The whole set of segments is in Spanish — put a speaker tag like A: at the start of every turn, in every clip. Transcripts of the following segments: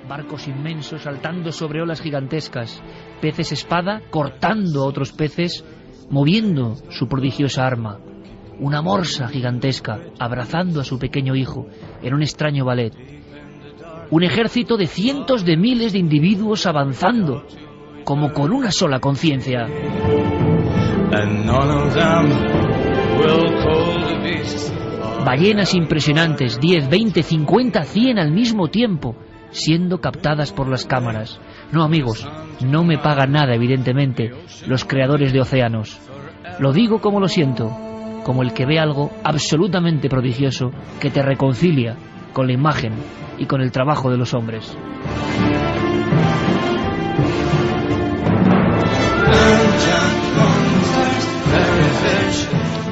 A: barcos inmensos saltando sobre olas gigantescas, peces espada cortando a otros peces, moviendo su prodigiosa arma, una morsa gigantesca abrazando a su pequeño hijo en un extraño ballet, un ejército de cientos de miles de individuos avanzando como con una sola conciencia. Ballenas impresionantes, 10, 20, 50, 100 al mismo tiempo, siendo captadas por las cámaras. No, amigos, no me pagan nada, evidentemente, los creadores de océanos. Lo digo como lo siento, como el que ve algo absolutamente prodigioso que te reconcilia con la imagen y con el trabajo de los hombres.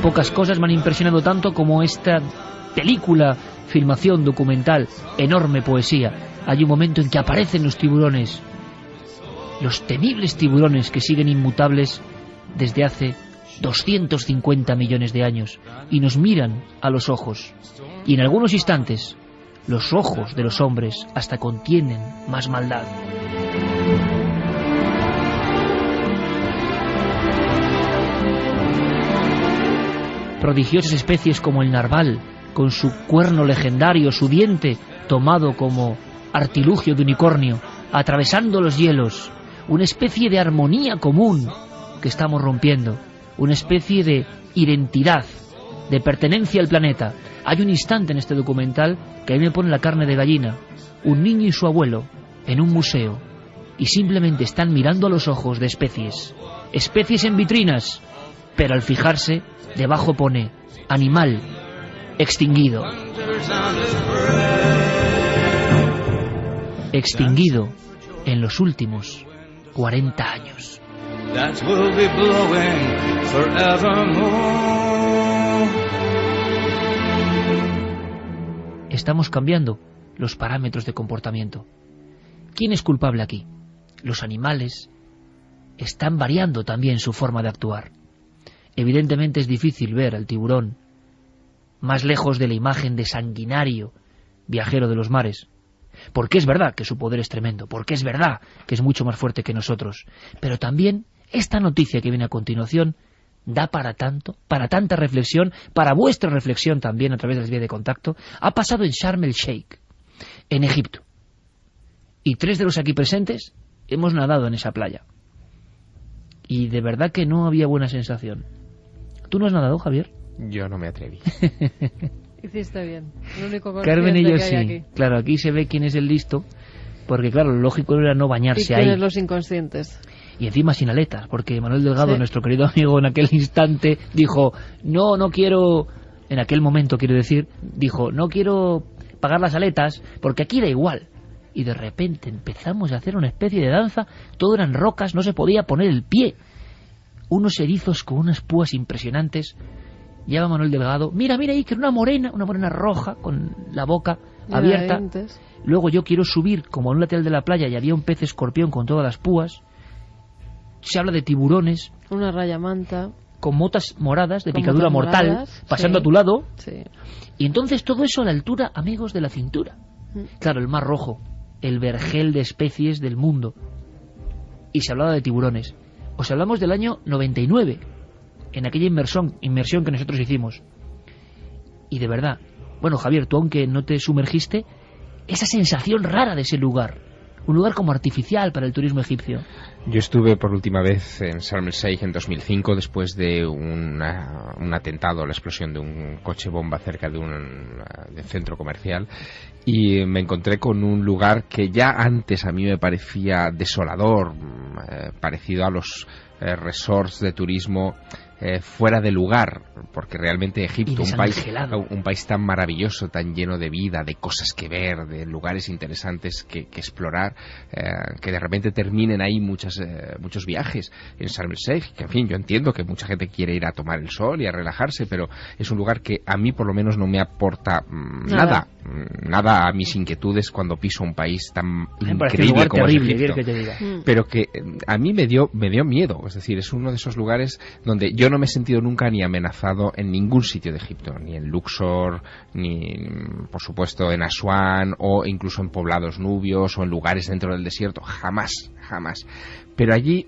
A: Pocas cosas me han impresionado tanto como esta película, filmación documental, enorme poesía. Hay un momento en que aparecen los tiburones, los temibles tiburones que siguen inmutables desde hace 250 millones de años y nos miran a los ojos. Y en algunos instantes, los ojos de los hombres hasta contienen más maldad. Prodigiosas especies como el narval, con su cuerno legendario, su diente tomado como artilugio de unicornio, atravesando los hielos, una especie de armonía común que estamos rompiendo, una especie de identidad, de pertenencia al planeta. Hay un instante en este documental que a mí me pone la carne de gallina, un niño y su abuelo en un museo, y simplemente están mirando a los ojos de especies en vitrinas, pero al fijarse, debajo pone animal extinguido. Extinguido en los últimos 40 años. Estamos cambiando los parámetros de comportamiento. ¿Quién es culpable aquí? Los animales están variando también su forma de actuar. Evidentemente es difícil ver al tiburón más lejos de la imagen de sanguinario viajero de los mares, porque es verdad que su poder es tremendo, porque es verdad que es mucho más fuerte que nosotros, pero también esta noticia que viene a continuación da para tanto, para tanta reflexión, para vuestra reflexión también a través de las vías de contacto. Ha pasado en Sharm el Sheikh, en Egipto, y 3 de los aquí presentes hemos nadado en esa playa, y de verdad que no había buena sensación. ¿Tú no has nadado, Javier?
B: Yo no me atreví.
C: Hiciste bien. El único
A: Carmen y yo
C: que
A: sí.
C: hay aquí.
A: Claro, aquí se ve quién es el listo, porque claro, lo lógico era no bañarse
C: y
A: ahí.
C: tienes los inconscientes.
A: Y encima sin aletas, porque Manuel Delgado,
C: Sí.
A: nuestro querido amigo, en aquel instante dijo, no quiero, en aquel momento quiero decir, dijo, no quiero pagar las aletas, porque aquí da igual. Y de repente empezamos a hacer una especie de danza, todo eran rocas, no se podía poner el pie. Unos erizos con unas púas impresionantes. Lleva Manuel Delgado, mira ahí, que era una morena roja, con la boca abierta. Luego yo quiero subir como en un lateral de la playa y había un pez escorpión con todas las púas. Se habla de tiburones.
C: Una raya manta.
A: Con motas moradas, de
C: con
A: picadura mortal,
C: moradas,
A: pasando
C: sí.
A: a tu lado.
C: Sí.
A: Y entonces todo eso a la altura, amigos, de la cintura. Claro, el mar rojo, el vergel de especies del mundo. Y se hablaba de tiburones. Os hablamos del año 99, en aquella inmersión que nosotros hicimos. Y de verdad, bueno, Javier, tú aunque no te sumergiste, esa sensación rara de ese lugar, un lugar como artificial para el turismo egipcio.
B: Yo estuve por última vez en Sharm el Sheikh en 2005 después de un atentado, la explosión de un coche bomba cerca de un centro comercial, y me encontré con un lugar que ya antes a mí me parecía desolador, parecido a los resorts de turismo fuera de lugar, porque realmente Egipto, un país tan maravilloso, tan lleno de vida, de cosas que ver, de lugares interesantes que explorar, que de repente terminen ahí muchos viajes en Sharm el Sheikh, que en fin, yo entiendo que mucha gente quiere ir a tomar el sol y a relajarse, pero es un lugar que a mí por lo menos no me aporta nada a mis inquietudes cuando piso un país tan increíble como es Egipto, pero que a mí me dio miedo. Es decir, es uno de esos lugares donde yo no me he sentido nunca ni amenazado en ningún sitio de Egipto, ni en Luxor, ni por supuesto en Asuán, o incluso en poblados nubios o en lugares dentro del desierto. Jamás. Pero allí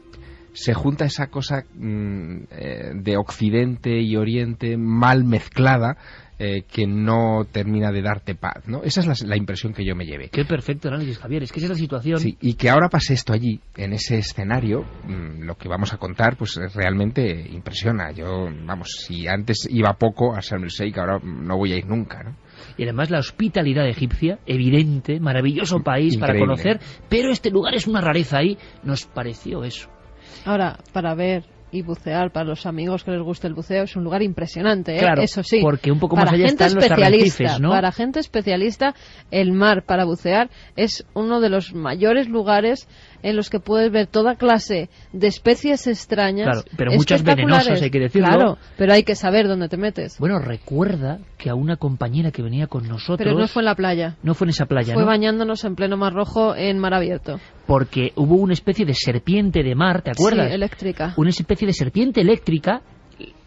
B: se junta esa cosa de Occidente y Oriente mal mezclada, que no termina de darte paz, ¿no? Esa es la impresión que yo me llevé.
A: Qué perfecto análisis, Javier. Es que esa es la situación.
B: Sí, y que ahora pase esto allí, en ese escenario, lo que vamos a contar, pues realmente impresiona. Yo, si antes iba poco a Sharm el Sheikh, ahora no voy a ir nunca, ¿no?
A: Y además la hospitalidad egipcia, evidente, maravilloso país para conocer, pero este lugar es una rareza ahí, nos pareció eso.
C: Ahora, para ver y bucear, para los amigos que les guste el buceo, es un lugar impresionante, ¿eh?
A: Claro,
C: eso sí.
A: porque un poco más allá están los arrecifes, ¿no?
C: Para gente especialista, el mar para bucear es uno de los mayores lugares en los que puedes ver toda clase de especies extrañas.
A: Claro, pero muchas venenosas, hay que decirlo.
C: Claro, pero hay que saber dónde te metes.
A: Bueno, recuerda que a una compañera que venía con nosotros...
C: Pero no fue en la playa.
A: No fue en esa playa,
C: Fue
A: ¿no?
C: bañándonos en pleno Mar Rojo en mar abierto.
A: Porque hubo una especie de serpiente de mar, ¿te acuerdas?
C: Sí, eléctrica.
A: Una especie de serpiente eléctrica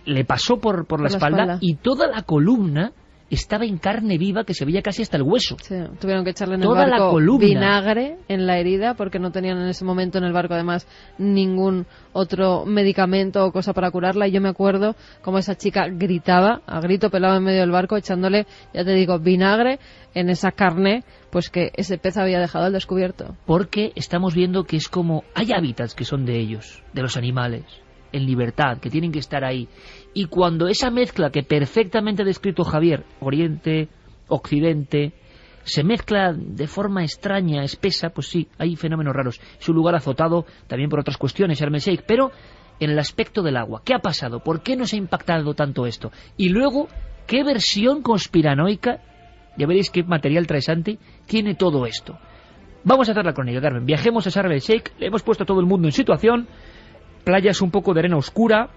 A: le pasó por la espalda y toda la columna estaba en carne viva que se veía casi hasta el hueso.
C: Sí, tuvieron que echarle en
A: Toda
C: el
A: la
C: barco
A: columna.
C: vinagre en la herida porque no tenían en ese momento en el barco además ningún otro medicamento o cosa para curarla, y yo me acuerdo como esa chica gritaba a grito pelado en medio del barco echándole, ya te digo, vinagre en esa carne pues que ese pez había dejado al descubierto.
A: Porque estamos viendo que es como hay hábitats que son de ellos, de los animales, en libertad, que tienen que estar ahí. Y cuando esa mezcla que perfectamente ha descrito Javier, Oriente, Occidente, se mezcla de forma extraña, espesa, pues sí, hay fenómenos raros. Es un lugar azotado también por otras cuestiones, Sharm el Sheikh, pero en el aspecto del agua. ¿Qué ha pasado? ¿Por qué nos ha impactado tanto esto? Y luego, ¿qué versión conspiranoica, ya veréis qué material trae Santi, tiene todo esto? Vamos a hacer la crónica, Carmen. Viajemos a Sharm el Sheikh, le hemos puesto a todo el mundo en situación, playas un poco de arena oscura,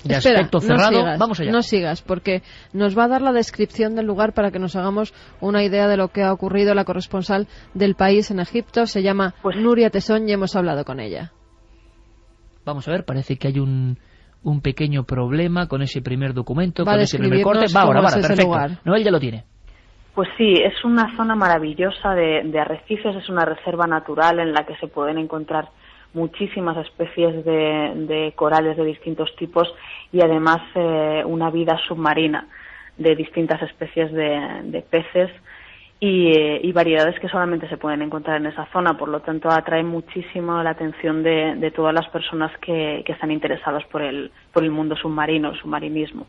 A: de aspecto cerrado. Vamos allá.
C: No sigas, porque nos va a dar la descripción del lugar para que nos hagamos una idea de lo que ha ocurrido. La corresponsal del país en Egipto se llama Nuria Tesón y hemos hablado con ella.
A: Vamos a ver, parece que hay un pequeño problema con ese primer documento,
C: va
A: con ese primer corte. Va ahora, perfecto.
C: Lugar.
A: Noel ya lo tiene.
D: Pues sí, es una zona maravillosa de arrecifes, es una reserva natural en la que se pueden encontrar muchísimas especies de corales de distintos tipos y además una vida submarina de distintas especies de peces y variedades que solamente se pueden encontrar en esa zona. Por lo tanto, atrae muchísimo la atención de todas las personas que están interesadas por el mundo submarino, el submarinismo.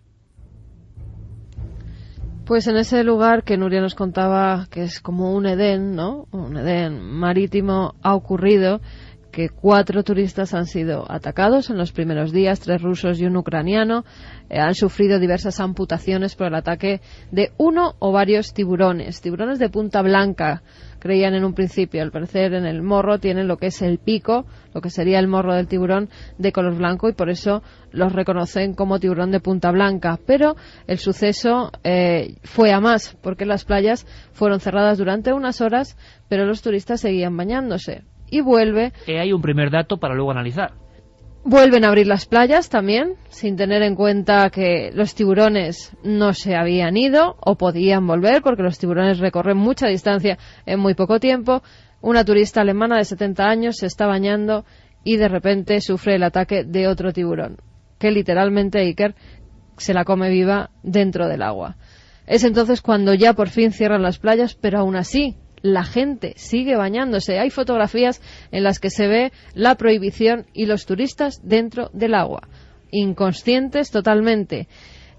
C: Pues en ese lugar que Nuria nos contaba que es como un Edén, ¿no? Un Edén marítimo, ha ocurrido que 4 turistas han sido atacados en los primeros días, 3 rusos y un ucraniano. Han sufrido diversas amputaciones por el ataque de uno o varios tiburones de punta blanca, creían en un principio. Al parecer en el morro tienen lo que es el pico, lo que sería el morro del tiburón de color blanco y por eso los reconocen como tiburón de punta blanca. Pero el suceso fue a más, porque las playas fueron cerradas durante unas horas, pero los turistas seguían bañándose. Y
A: hay un primer dato para luego analizar.
C: Vuelven a abrir las playas también, sin tener en cuenta que los tiburones no se habían ido o podían volver, porque los tiburones recorren mucha distancia en muy poco tiempo. Una turista alemana de 70 años se está bañando y de repente sufre el ataque de otro tiburón, que literalmente Iker se la come viva dentro del agua. Es entonces cuando ya por fin cierran las playas, pero aún así la gente sigue bañándose. Hay fotografías en las que se ve la prohibición y los turistas dentro del agua, inconscientes totalmente.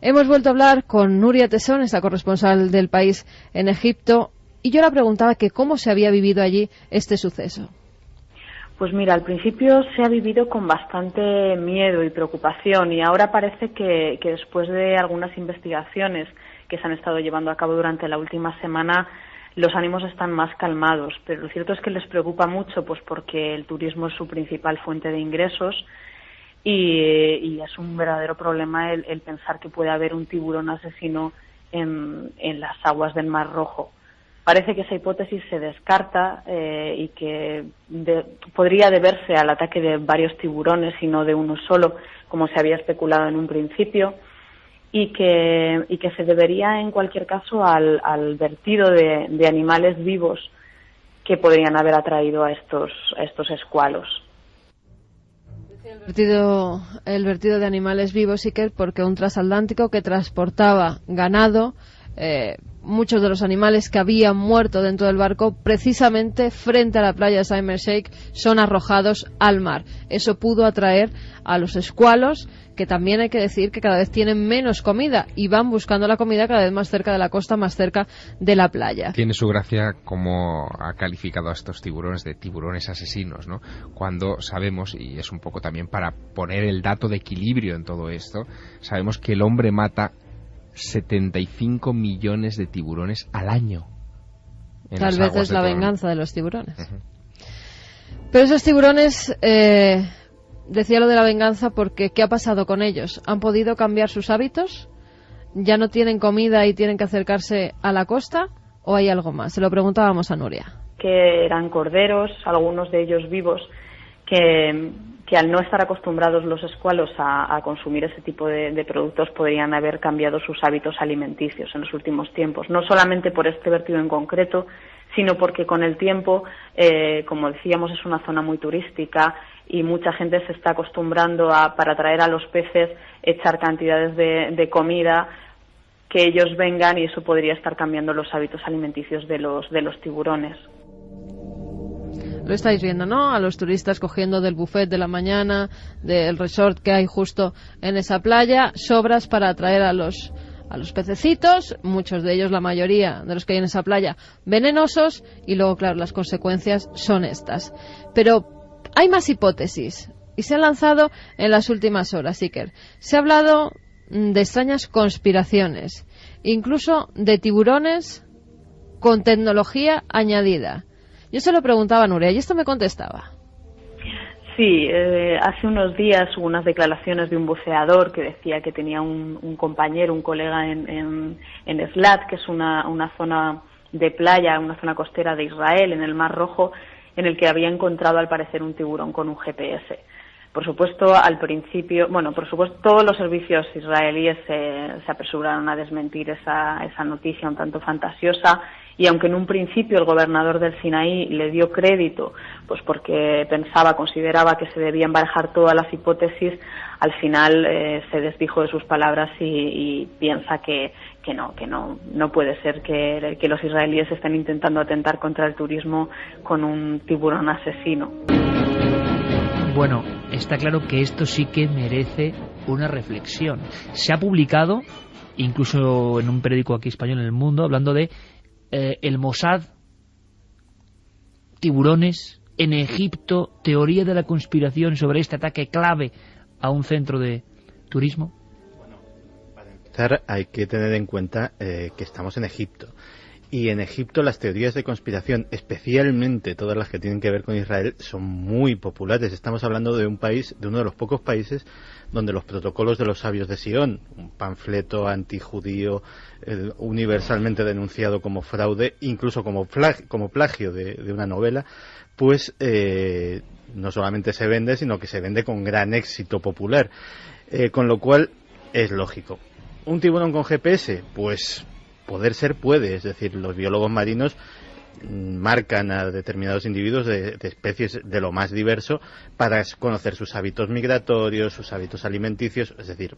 C: Hemos vuelto a hablar con Nuria Tesón, esa corresponsal del país en Egipto, y yo le preguntaba que cómo se había vivido allí este suceso.
D: Pues mira, al principio se ha vivido con bastante miedo y preocupación y ahora parece que después de algunas investigaciones que se han estado llevando a cabo durante la última semana, los ánimos están más calmados, pero lo cierto es que les preocupa mucho, pues porque el turismo es su principal fuente de ingresos y es un verdadero problema el pensar que puede haber un tiburón asesino en las aguas del Mar Rojo. Parece que esa hipótesis se descarta y que podría deberse al ataque de varios tiburones y no de uno solo, como se había especulado en un principio, y que se debería en cualquier caso al vertido de animales vivos que podrían haber atraído a estos escualos.
C: El vertido de animales vivos, Iker, porque un transatlántico que transportaba ganado, muchos de los animales que habían muerto dentro del barco, precisamente frente a la playa de Sharm el Sheikh, son arrojados al mar. Eso pudo atraer a los escualos, que también hay que decir que cada vez tienen menos comida y van buscando la comida cada vez más cerca de la costa, más cerca de la playa.
B: Tiene su gracia como ha calificado a estos tiburones de tiburones asesinos, ¿no? Cuando sabemos, y es un poco también para poner el dato de equilibrio en todo esto, sabemos que el hombre mata 75 millones de tiburones al año.
C: Tal vez es la venganza de los tiburones. Pero esos tiburones, decía lo de la venganza porque ¿qué ha pasado con ellos? ¿Han podido cambiar sus hábitos? ¿Ya no tienen comida y tienen que acercarse a la costa? ¿O hay algo más? Se lo preguntábamos a Nuria.
D: Que eran corderos, algunos de ellos vivos, que al no estar acostumbrados los escualos a consumir ese tipo de productos podrían haber cambiado sus hábitos alimenticios en los últimos tiempos. No solamente por este vertido en concreto, sino porque con el tiempo, como decíamos, es una zona muy turística y mucha gente se está acostumbrando para atraer a los peces, echar cantidades de comida, que ellos vengan, y eso podría estar cambiando los hábitos alimenticios de los tiburones.
C: Lo estáis viendo, ¿no? A los turistas cogiendo del buffet de la mañana, del resort que hay justo en esa playa, sobras para atraer a los pececitos, muchos de ellos, la mayoría de los que hay en esa playa, venenosos, y luego, claro, las consecuencias son estas. Pero hay más hipótesis, y se han lanzado en las últimas horas, Iker. Se ha hablado de extrañas conspiraciones, incluso de tiburones con tecnología añadida. Yo se lo preguntaba a Nuria y esto me contestaba.
D: Sí, hace unos días hubo unas declaraciones de un buceador que decía que tenía un compañero, un colega en Eilat, que es una zona de playa, una zona costera de Israel, en el Mar Rojo, en el que había encontrado al parecer un tiburón con un GPS. Por supuesto, todos los servicios israelíes se apresuraron a desmentir esa noticia un tanto fantasiosa, y aunque en un principio el gobernador del Sinaí le dio crédito, pues porque consideraba que se debían barajar todas las hipótesis, al final se desdijo de sus palabras y piensa que no puede ser que los israelíes estén intentando atentar contra el turismo con un tiburón asesino.
A: Bueno, está claro que esto sí que merece una reflexión. Se ha publicado, incluso en un periódico aquí español, en El Mundo, hablando de el Mossad, tiburones en Egipto, teoría de la conspiración sobre este ataque clave a un centro de turismo.
E: Bueno, para empezar hay que tener en cuenta que estamos en Egipto. Y en Egipto las teorías de conspiración, especialmente todas las que tienen que ver con Israel, son muy populares. Estamos hablando de un país, de uno de los pocos países donde los protocolos de los sabios de Sion, un panfleto antijudío universalmente denunciado como fraude, incluso como plagio de una novela, pues no solamente se vende, sino que se vende con gran éxito popular. Con lo cual es lógico. ¿Un tiburón con GPS? Pues poder ser puede, es decir, los biólogos marinos marcan a determinados individuos de especies de lo más diverso para conocer sus hábitos migratorios, sus hábitos alimenticios, es decir,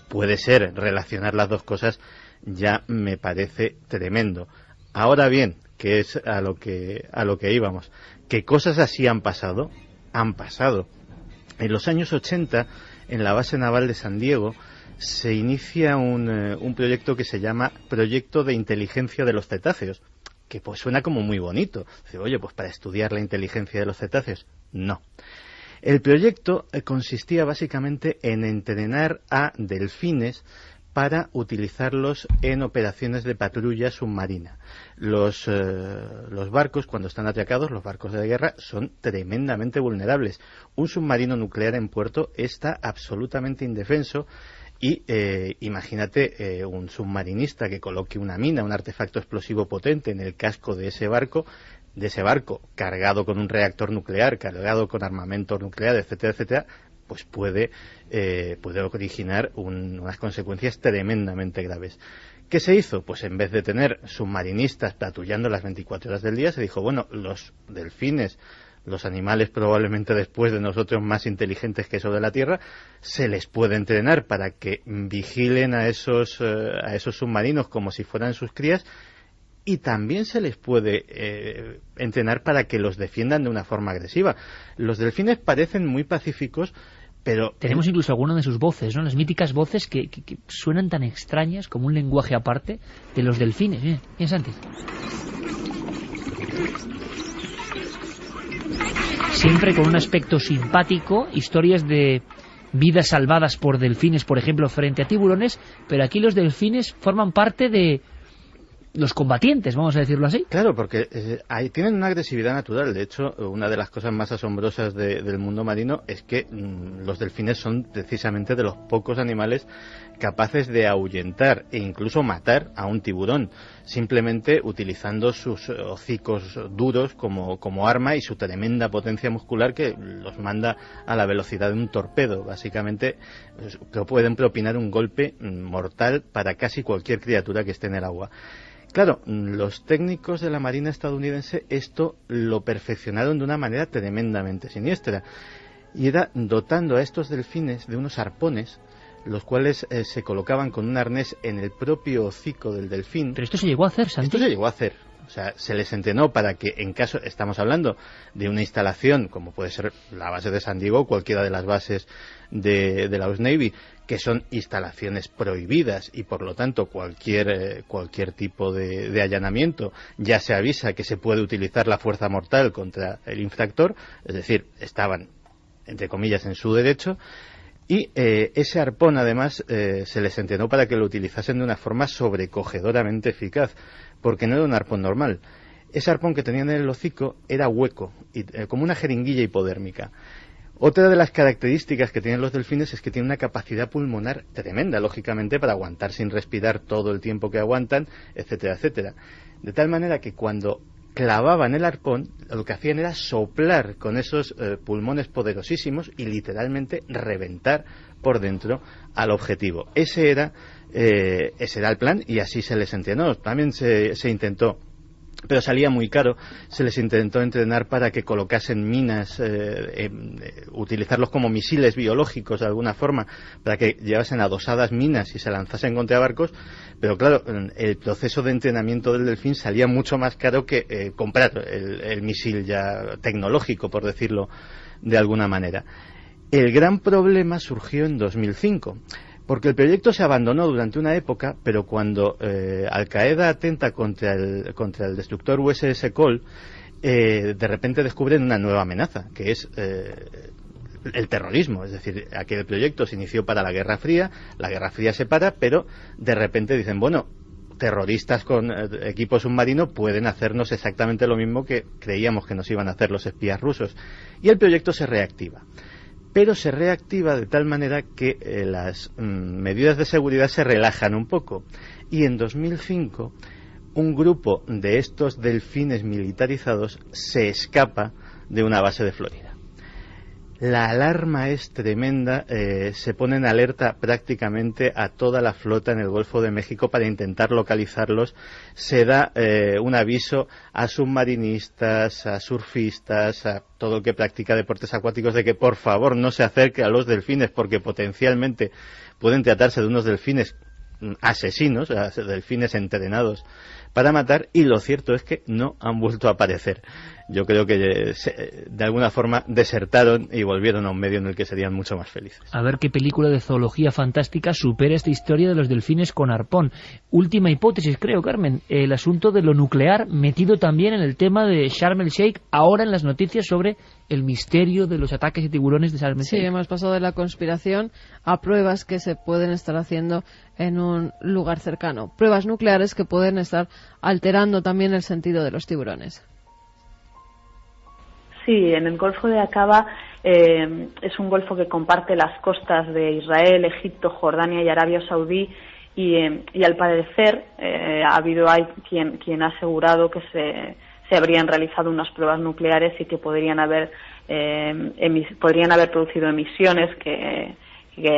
E: puede ser. Relacionar las dos cosas ya me parece tremendo. Ahora bien, que es a lo que íbamos, ¿qué cosas así han pasado? Han pasado. En los años 80, en la base naval de San Diego, se inicia un proyecto que se llama Proyecto de Inteligencia de los Cetáceos, que pues suena como muy bonito. Dice, oye, pues para estudiar la inteligencia de los cetáceos. No. El proyecto consistía básicamente en entrenar a delfines para utilizarlos en operaciones de patrulla submarina. Los barcos, cuando están atracados, los barcos de guerra, son tremendamente vulnerables. Un submarino nuclear en puerto está absolutamente indefenso, Y imagínate un submarinista que coloque una mina, un artefacto explosivo potente en el casco de ese barco cargado con un reactor nuclear, cargado con armamento nuclear, etcétera, etcétera, pues puede originar unas consecuencias tremendamente graves. ¿Qué se hizo? Pues en vez de tener submarinistas patrullando las 24 horas del día, se dijo, bueno, los delfines, los animales probablemente después de nosotros más inteligentes que sobre la Tierra, se les puede entrenar para que vigilen a esos submarinos como si fueran sus crías, y también se les puede entrenar para que los defiendan de una forma agresiva. Los delfines parecen muy pacíficos, pero
A: tenemos incluso alguna de sus voces, ¿no? Las míticas voces que suenan tan extrañas, como un lenguaje aparte de los delfines. Bien, Santi. Siempre con un aspecto simpático, historias de vidas salvadas por delfines, por ejemplo, frente a tiburones, pero aquí los delfines forman parte de los combatientes, vamos a decirlo así.
E: Claro, porque tienen una agresividad natural. De hecho, una de las cosas más asombrosas del mundo marino es que los delfines son precisamente de los pocos animales capaces de ahuyentar e incluso matar a un tiburón, simplemente utilizando sus hocicos duros como arma y su tremenda potencia muscular que los manda a la velocidad de un torpedo. Básicamente pueden propinar un golpe mortal para casi cualquier criatura que esté en el agua. Claro, los técnicos de la Marina estadounidense esto lo perfeccionaron de una manera tremendamente siniestra, y era dotando a estos delfines de unos arpones, los cuales se colocaban con un arnés en el propio hocico del delfín.
A: Pero esto se llegó a hacer, Santi.
E: Esto se llegó a hacer. O sea, se les entrenó para que en caso, estamos hablando de una instalación como puede ser la base de San Diego o cualquiera de las bases de la US Navy, que son instalaciones prohibidas y por lo tanto cualquier tipo de allanamiento ya se avisa que se puede utilizar la fuerza mortal contra el infractor, es decir, estaban entre comillas en su derecho. Y ese arpón, además, se les entrenó para que lo utilizasen de una forma sobrecogedoramente eficaz, porque no era un arpón normal. Ese arpón que tenían en el hocico era hueco, como una jeringuilla hipodérmica. Otra de las características que tienen los delfines es que tienen una capacidad pulmonar tremenda, lógicamente, para aguantar sin respirar todo el tiempo que aguantan, etcétera, etcétera. De tal manera que cuando clavaban el arpón, lo que hacían era soplar con esos pulmones poderosísimos y literalmente reventar por dentro al objetivo. Ese era el plan y así se les entrenó. También se intentó, pero salía muy caro, se les intentó entrenar para que colocasen minas, utilizarlos como misiles biológicos de alguna forma, para que llevasen adosadas minas y se lanzasen contra barcos, pero claro, el proceso de entrenamiento del delfín salía mucho más caro que comprar el misil ya tecnológico, por decirlo de alguna manera. El gran problema surgió en 2005. Porque el proyecto se abandonó durante una época, pero cuando Al-Qaeda atenta contra el destructor USS Cole, de repente descubren una nueva amenaza, que es el terrorismo. Es decir, aquel proyecto se inició para la Guerra Fría se para, pero de repente dicen, bueno, terroristas con equipo submarino pueden hacernos exactamente lo mismo que creíamos que nos iban a hacer los espías rusos. Y el proyecto se reactiva. Pero se reactiva de tal manera que las medidas de seguridad se relajan un poco. Y en 2005, un grupo de estos delfines militarizados se escapa de una base de Florida. La alarma es tremenda, se pone en alerta prácticamente a toda la flota en el Golfo de México para intentar localizarlos. Se da un aviso a submarinistas, a surfistas, a todo el que practica deportes acuáticos de que por favor no se acerque a los delfines porque potencialmente pueden tratarse de unos delfines asesinos, delfines entrenados para matar, y lo cierto es que no han vuelto a aparecer. Yo creo que de alguna forma desertaron y volvieron a un medio en el que serían mucho más felices.
A: A ver qué película de zoología fantástica supera esta historia de los delfines con arpón. Última hipótesis, creo, Carmen, el asunto de lo nuclear metido también en el tema de Sharm el Sheikh, ahora en las noticias sobre el misterio de los ataques de tiburones de Sharm el Sheikh.
C: Sí, hemos pasado de la conspiración a pruebas que se pueden estar haciendo en un lugar cercano. Pruebas nucleares que pueden estar alterando también el sentido de los tiburones.
D: Sí, en el Golfo de Aqaba Es un golfo que comparte las costas de Israel, Egipto, Jordania y Arabia Saudí, y al parecer hay quien ha asegurado que se habrían realizado unas pruebas nucleares y que podrían haber producido emisiones que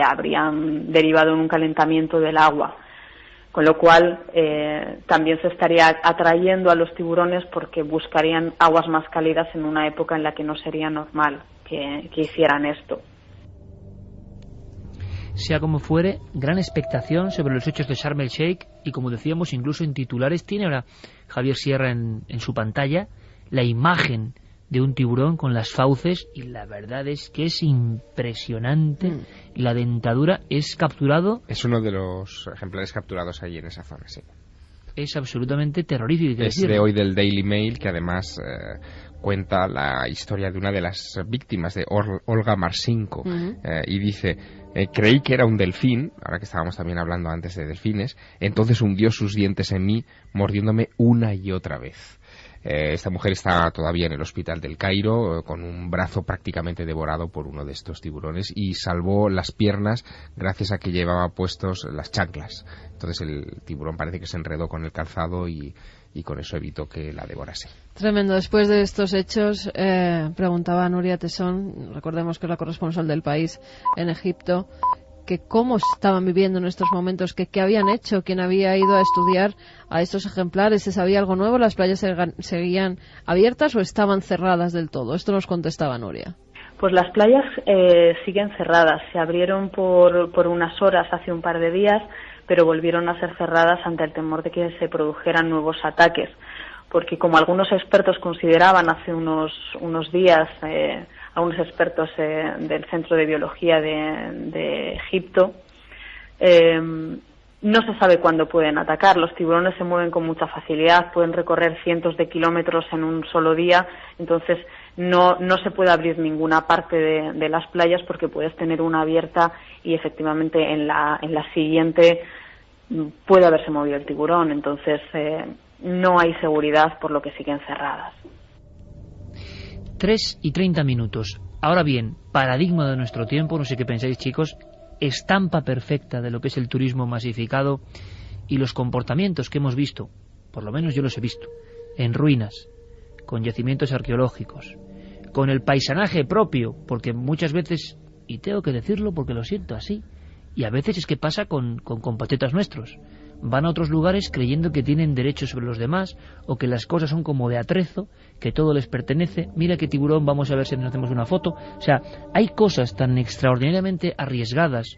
D: habrían derivado en un calentamiento del agua, con lo cual también se estaría atrayendo a los tiburones porque buscarían aguas más cálidas en una época en la que no sería normal que hicieran esto.
A: Sea como fuere, gran expectación sobre los hechos de Sharm el Sheikh, y como decíamos, incluso en titulares tiene ahora Javier Sierra en su pantalla la imagen de un tiburón con las fauces, y la verdad es que es impresionante. La dentadura es capturado.
B: Es uno de los ejemplares capturados allí en esa zona, sí.
A: Es absolutamente terrorífico.
B: Es de hoy del Daily Mail, que además cuenta la historia de una de las víctimas, de Olga Marcinko, y dice: creí que era un delfín, ahora que estábamos también hablando antes de delfines, entonces hundió sus dientes en mí, mordiéndome una y otra vez. Esta mujer está todavía en el hospital del Cairo, con un brazo prácticamente devorado por uno de estos tiburones, y salvó las piernas gracias a que llevaba puestos las chanclas. Entonces el tiburón parece que se enredó con el calzado y con eso evitó que la devorase.
C: Tremendo. Después de estos hechos, preguntaba a Nuria Tesón, recordemos que es la corresponsal del País en Egipto, que cómo estaban viviendo en estos momentos, que qué habían hecho, quién había ido a estudiar a estos ejemplares, ¿se sabía algo nuevo? ¿Las playas seguían abiertas o estaban cerradas del todo? Esto nos contestaba Nuria.
D: Pues las playas siguen cerradas. Se abrieron por unas horas hace un par de días, pero volvieron a ser cerradas ante el temor de que se produjeran nuevos ataques. Porque como algunos expertos consideraban hace unos días, algunos expertos del Centro de Biología de Egipto, no se sabe cuándo pueden atacar. Los tiburones se mueven con mucha facilidad, pueden recorrer cientos de kilómetros en un solo día, entonces no se puede abrir ninguna parte de las playas porque puedes tener una abierta y efectivamente en la siguiente puede haberse movido el tiburón, entonces no hay seguridad, por lo que siguen cerradas.
A: 3:30. Ahora bien, paradigma de nuestro tiempo, no sé qué pensáis, chicos, estampa perfecta de lo que es el turismo masificado y los comportamientos que hemos visto, por lo menos yo los he visto, en ruinas, con yacimientos arqueológicos, con el paisanaje propio, porque muchas veces, y tengo que decirlo porque lo siento así, y a veces es que pasa con compatriotas nuestros, van a otros lugares creyendo que tienen derechos sobre los demás, o que las cosas son como de atrezo, que todo les pertenece. Mira qué tiburón, vamos a ver si nos hacemos una foto. O sea, hay cosas tan extraordinariamente arriesgadas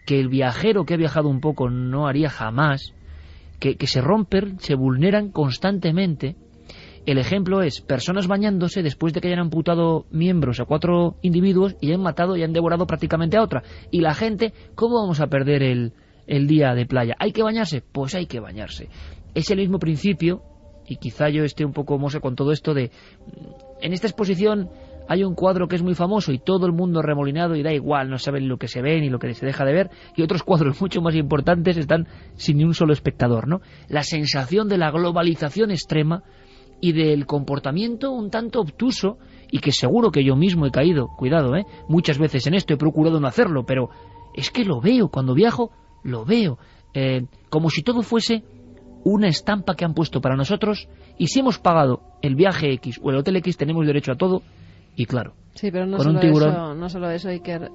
A: que el viajero que ha viajado un poco no haría jamás, que se rompen, se vulneran constantemente. El ejemplo es personas bañándose después de que hayan amputado miembros a 4 individuos y han matado y han devorado prácticamente a otra. Y la gente, ¿cómo vamos a perder el día de playa? ¿Hay que bañarse? Pues hay que bañarse. Es el mismo principio, y quizá yo esté un poco mozo con todo esto de... En esta exposición hay un cuadro que es muy famoso y todo el mundo remolinado y da igual, no saben lo que se ve ni lo que se deja de ver, y otros cuadros mucho más importantes están sin ni un solo espectador, ¿no? La sensación de la globalización extrema y del comportamiento un tanto obtuso, y que seguro que yo mismo he caído, cuidado, muchas veces en esto, he procurado no hacerlo, pero es que lo veo, cuando viajo lo veo, como si todo fuese una estampa que han puesto para nosotros, y si hemos pagado el viaje X o el hotel X tenemos derecho a todo. Y claro,
C: sí, pero no
A: con
C: solo
A: un tiburón...
C: no solo eso, Iker,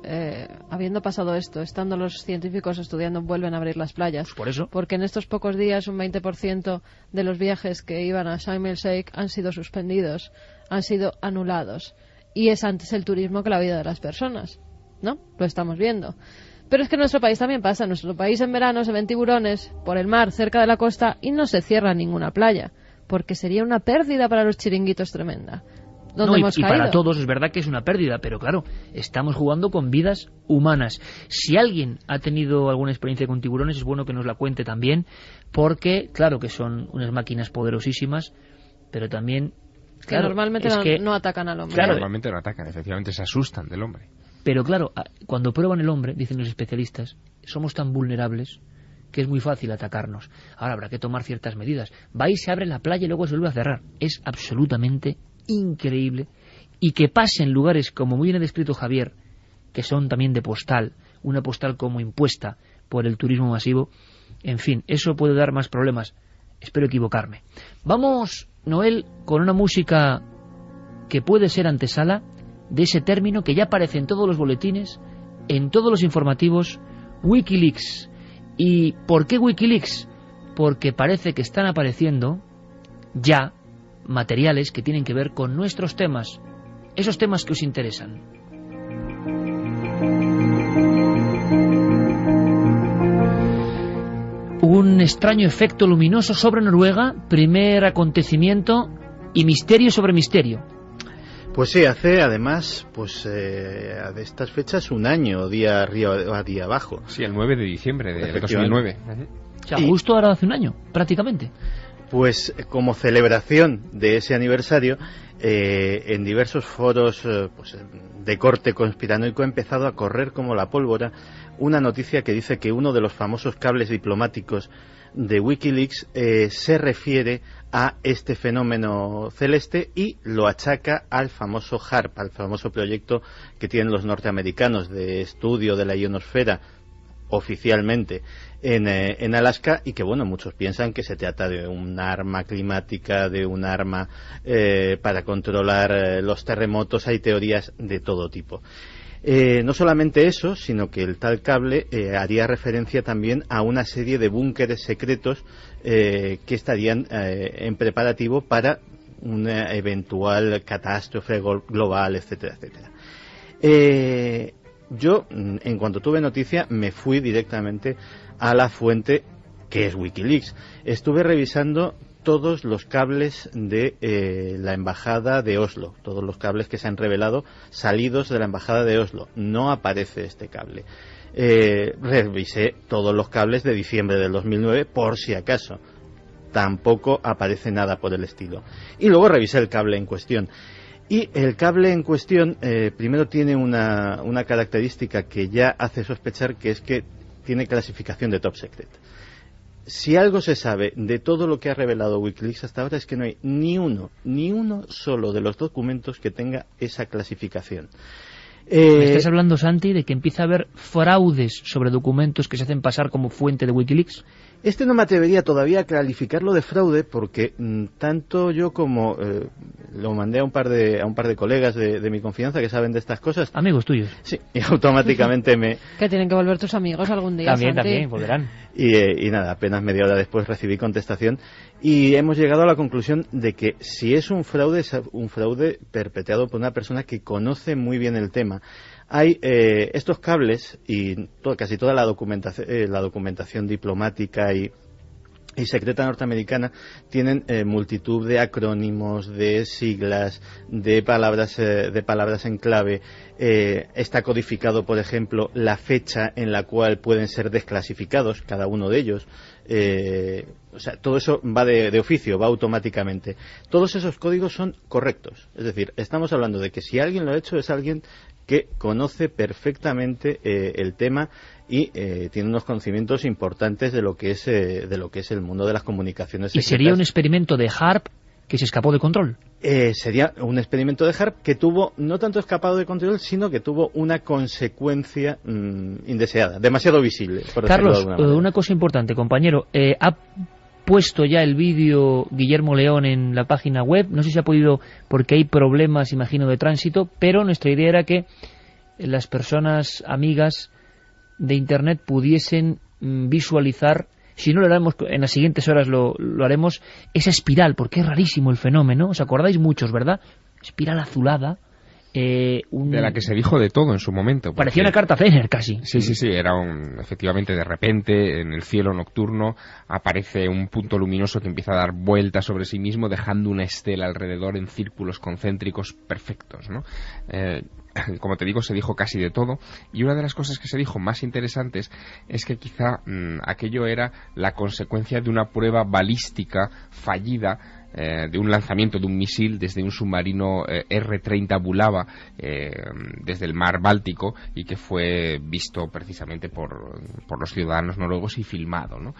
C: habiendo pasado esto, estando los científicos estudiando, vuelven a abrir las playas.
A: Pues por eso.
C: Porque en estos pocos días un 20% de los viajes que iban a Sharm el Sheikh han sido suspendidos, han sido anulados. Y es antes el turismo que la vida de las personas, ¿no? Lo estamos viendo. Pero es que en nuestro país también pasa. En nuestro país en verano se ven tiburones por el mar, cerca de la costa, y no se cierra ninguna playa, porque sería una pérdida para los chiringuitos tremenda.
A: No, y para todos es verdad que es una pérdida, pero claro, estamos jugando con vidas humanas. Si alguien ha tenido alguna experiencia con tiburones, es bueno que nos la cuente también, porque claro que son unas máquinas poderosísimas, pero también...
C: Claro, que normalmente no atacan al hombre.
B: Claro, normalmente no atacan, efectivamente se asustan del hombre.
A: Pero claro, cuando prueban el hombre, dicen los especialistas, somos tan vulnerables que es muy fácil atacarnos. Ahora habrá que tomar ciertas medidas. Va y se abre la playa y luego se vuelve a cerrar. Es absolutamente increíble y que pase en lugares, como muy bien ha descrito Javier, que son también de postal, una postal como impuesta por el turismo masivo, en fin, eso puede dar más problemas. Espero equivocarme. Vamos, Noel, con una música que puede ser antesala de ese término que ya aparece en todos los boletines, en todos los informativos, Wikileaks. ¿Y por qué Wikileaks? Porque parece que están apareciendo ya materiales que tienen que ver con nuestros temas, esos temas que os interesan. Un extraño efecto luminoso sobre Noruega, primer acontecimiento y misterio sobre misterio.
E: Pues sí, hace además, de estas fechas un año, día arriba a día abajo.
B: Sí, el 9 de diciembre del 2009.
A: O sea, justo ahora hace un año, prácticamente.
E: Pues como celebración de ese aniversario, en diversos foros de corte conspiranoico ha empezado a correr como la pólvora una noticia que dice que uno de los famosos cables diplomáticos de Wikileaks se refiere a este fenómeno celeste y lo achaca al famoso HAARP, al famoso proyecto que tienen los norteamericanos de estudio de la ionosfera oficialmente en Alaska, y que bueno, muchos piensan que se trata de un arma climática, de un arma para controlar los terremotos. Hay teorías de todo tipo. No solamente eso, sino que el tal cable haría referencia también a una serie de búnkeres secretos que estarían en preparativo para una eventual catástrofe global, etcétera, etcétera. Yo, en cuanto tuve noticia, me fui directamente a la fuente que es Wikileaks. Estuve revisando todos los cables de la embajada de Oslo, todos los cables que se han revelado salidos de la embajada de Oslo. No aparece este cable. Revisé todos los cables de diciembre del 2009 por si acaso. Tampoco aparece nada por el estilo. Y luego revisé el cable en cuestión. Y el cable en cuestión primero tiene una característica que ya hace sospechar, que es que tiene clasificación de top secret. Si algo se sabe de todo lo que ha revelado Wikileaks hasta ahora es que no hay ni uno solo de los documentos que tenga esa clasificación.
A: ¿Me estás hablando, Santi, de que empieza a haber fraudes sobre documentos que se hacen pasar como fuente de Wikileaks?
E: No me atrevería todavía a calificarlo de fraude, porque tanto yo como lo mandé a un par de colegas de mi confianza que saben de estas cosas.
A: Amigos tuyos.
E: Sí, y automáticamente
C: Que tienen que volver tus amigos algún día,
A: También volverán.
E: Y nada, apenas media hora después recibí contestación y hemos llegado a la conclusión de que si es un fraude perpetrado por una persona que conoce muy bien el tema. Hay estos cables y casi toda la documentación diplomática y secreta norteamericana tienen multitud de acrónimos, de siglas, de palabras en clave. Está codificado, por ejemplo, la fecha en la cual pueden ser desclasificados cada uno de ellos. Todo eso va de oficio, va automáticamente. Todos esos códigos son correctos. Es decir, estamos hablando de que si alguien lo ha hecho es alguien que conoce perfectamente el tema y tiene unos conocimientos importantes de lo que es el mundo de las comunicaciones secretas.
A: ¿Y sería un experimento de HAARP que se escapó de control?
E: Sería un experimento de HAARP que tuvo, no tanto escapado de control, sino que tuvo una consecuencia indeseada, demasiado visible, por
A: Carlos,
E: decirlo de alguna manera.
A: Una cosa importante, compañero. ¿Ha puesto ya el vídeo Guillermo León en la página web? No sé si ha podido, porque hay problemas, imagino, de tránsito, pero nuestra idea era que las personas amigas de Internet pudiesen visualizar, si no lo haremos en las siguientes horas, lo haremos, esa espiral, porque es rarísimo el fenómeno. ¿Os acordáis muchos, verdad? Espiral azulada. De
B: la que se dijo de todo en su momento.
A: Parecía una carta Fener casi.
B: Sí, era efectivamente de repente en el cielo nocturno aparece un punto luminoso que empieza a dar vueltas sobre sí mismo, dejando una estela alrededor en círculos concéntricos perfectos, ¿no? Como te digo, se dijo casi de todo, y una de las cosas que se dijo más interesantes es que quizá aquello era la consecuencia de una prueba balística fallida de un lanzamiento de un misil desde un submarino R-30 Bulava desde el mar Báltico, y que fue visto precisamente por los ciudadanos noruegos y filmado, ¿no?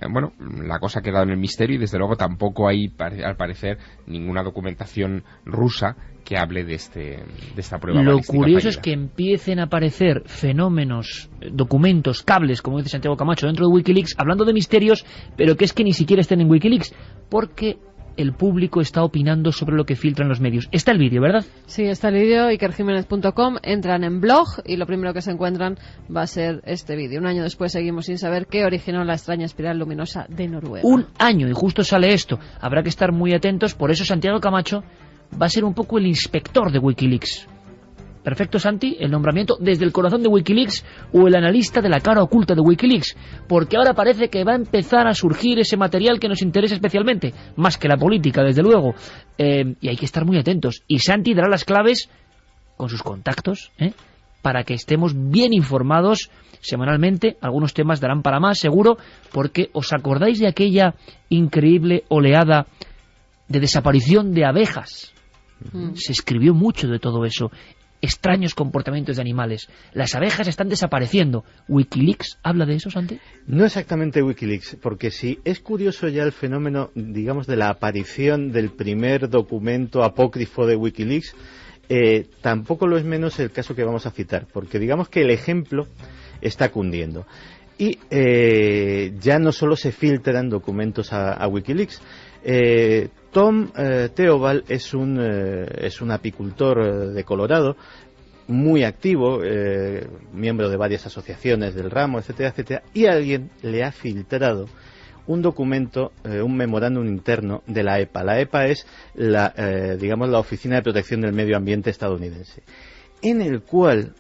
B: Bueno, la cosa ha quedado en el misterio, y desde luego tampoco hay, al parecer, ninguna documentación rusa que hable de esta prueba balística.
A: Lo curioso
B: fallida.
A: es que empiecen a aparecer fenómenos, documentos, cables, como dice Santiago Camacho, dentro de Wikileaks, hablando de misterios, pero que es que ni siquiera estén en Wikileaks, porque el público está opinando sobre lo que filtran los medios. Está el vídeo, ¿verdad?
C: Sí, está el vídeo, ikerjimenez.com, entran en blog y lo primero que se encuentran va a ser este vídeo. Un año después seguimos sin saber qué originó la extraña espiral luminosa de Noruega.
A: Un año, y justo sale esto. Habrá que estar muy atentos, por eso Santiago Camacho va a ser un poco el inspector de Wikileaks. Perfecto, Santi, el nombramiento desde el corazón de Wikileaks, o el analista de la cara oculta de Wikileaks, porque ahora parece que va a empezar a surgir ese material que nos interesa especialmente, más que la política, desde luego, y hay que estar muy atentos, y Santi dará las claves con sus contactos, para que estemos bien informados semanalmente. Algunos temas darán para más, seguro, porque ¿os acordáis de aquella increíble oleada de desaparición de abejas? Se escribió mucho de todo eso. Extraños comportamientos de animales. Las abejas están desapareciendo. ¿Wikileaks habla de eso, Santi?
E: No exactamente Wikileaks, porque sí es curioso ya el fenómeno, digamos, de la aparición del primer documento apócrifo de Wikileaks. Tampoco lo es menos el caso que vamos a citar, porque digamos que el ejemplo está cundiendo. Y ya no solo se filtran documentos a Wikileaks. Tom Theobald es un apicultor de Colorado, muy activo, miembro de varias asociaciones del ramo, etcétera, etcétera, y alguien le ha filtrado un documento, un memorándum interno de la EPA. La EPA es la Oficina de Protección del Medio Ambiente estadounidense, en el cual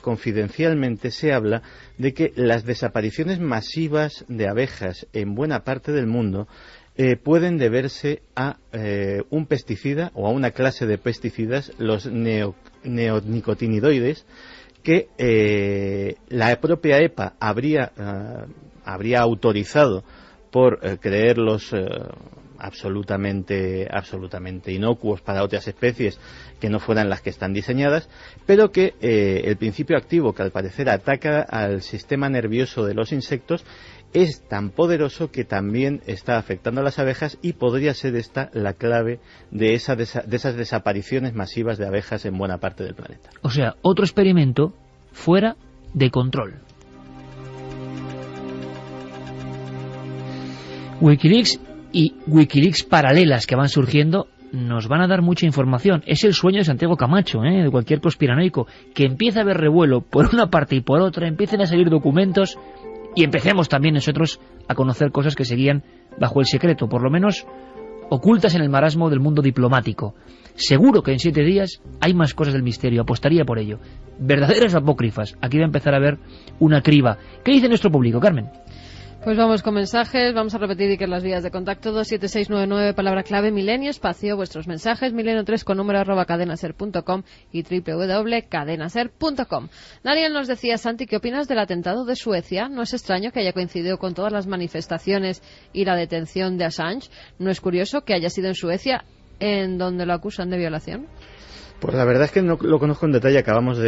E: confidencialmente se habla de que las desapariciones masivas de abejas en buena parte del mundo pueden deberse a un pesticida o a una clase de pesticidas, los neonicotinoides, que la propia EPA habría autorizado por creerlos absolutamente inocuos para otras especies que no fueran las que están diseñadas, pero que el principio activo, que al parecer ataca al sistema nervioso de los insectos, es tan poderoso que también está afectando a las abejas, y podría ser esta la clave de esas desapariciones masivas de abejas en buena parte del planeta.
A: O sea, otro experimento fuera de control. Wikileaks y Wikileaks paralelas que van surgiendo nos van a dar mucha información. Es el sueño de Santiago Camacho, de cualquier conspiranoico, que empieza a haber revuelo por una parte y por otra, empiecen a salir documentos y empecemos también nosotros a conocer cosas que seguían bajo el secreto, por lo menos ocultas en el marasmo del mundo diplomático. Seguro que en 7 días hay más cosas del misterio, apostaría por ello. Verdaderas apócrifas. Aquí va a empezar a haber una criba. ¿Qué dice nuestro público, Carmen?
C: Pues vamos con mensajes, vamos a repetir Iker las vías de contacto: 27699, palabra clave milenio, espacio, vuestros mensajes, milenio3 con número @cadenaser.com y www.cadenaser.com. Daniel nos decía: Santi, ¿qué opinas del atentado de Suecia? No es extraño que haya coincidido con todas las manifestaciones y la detención de Assange. ¿No es curioso que haya sido en Suecia, en donde lo acusan de violación?
E: Pues la verdad es que no lo conozco en detalle, acabamos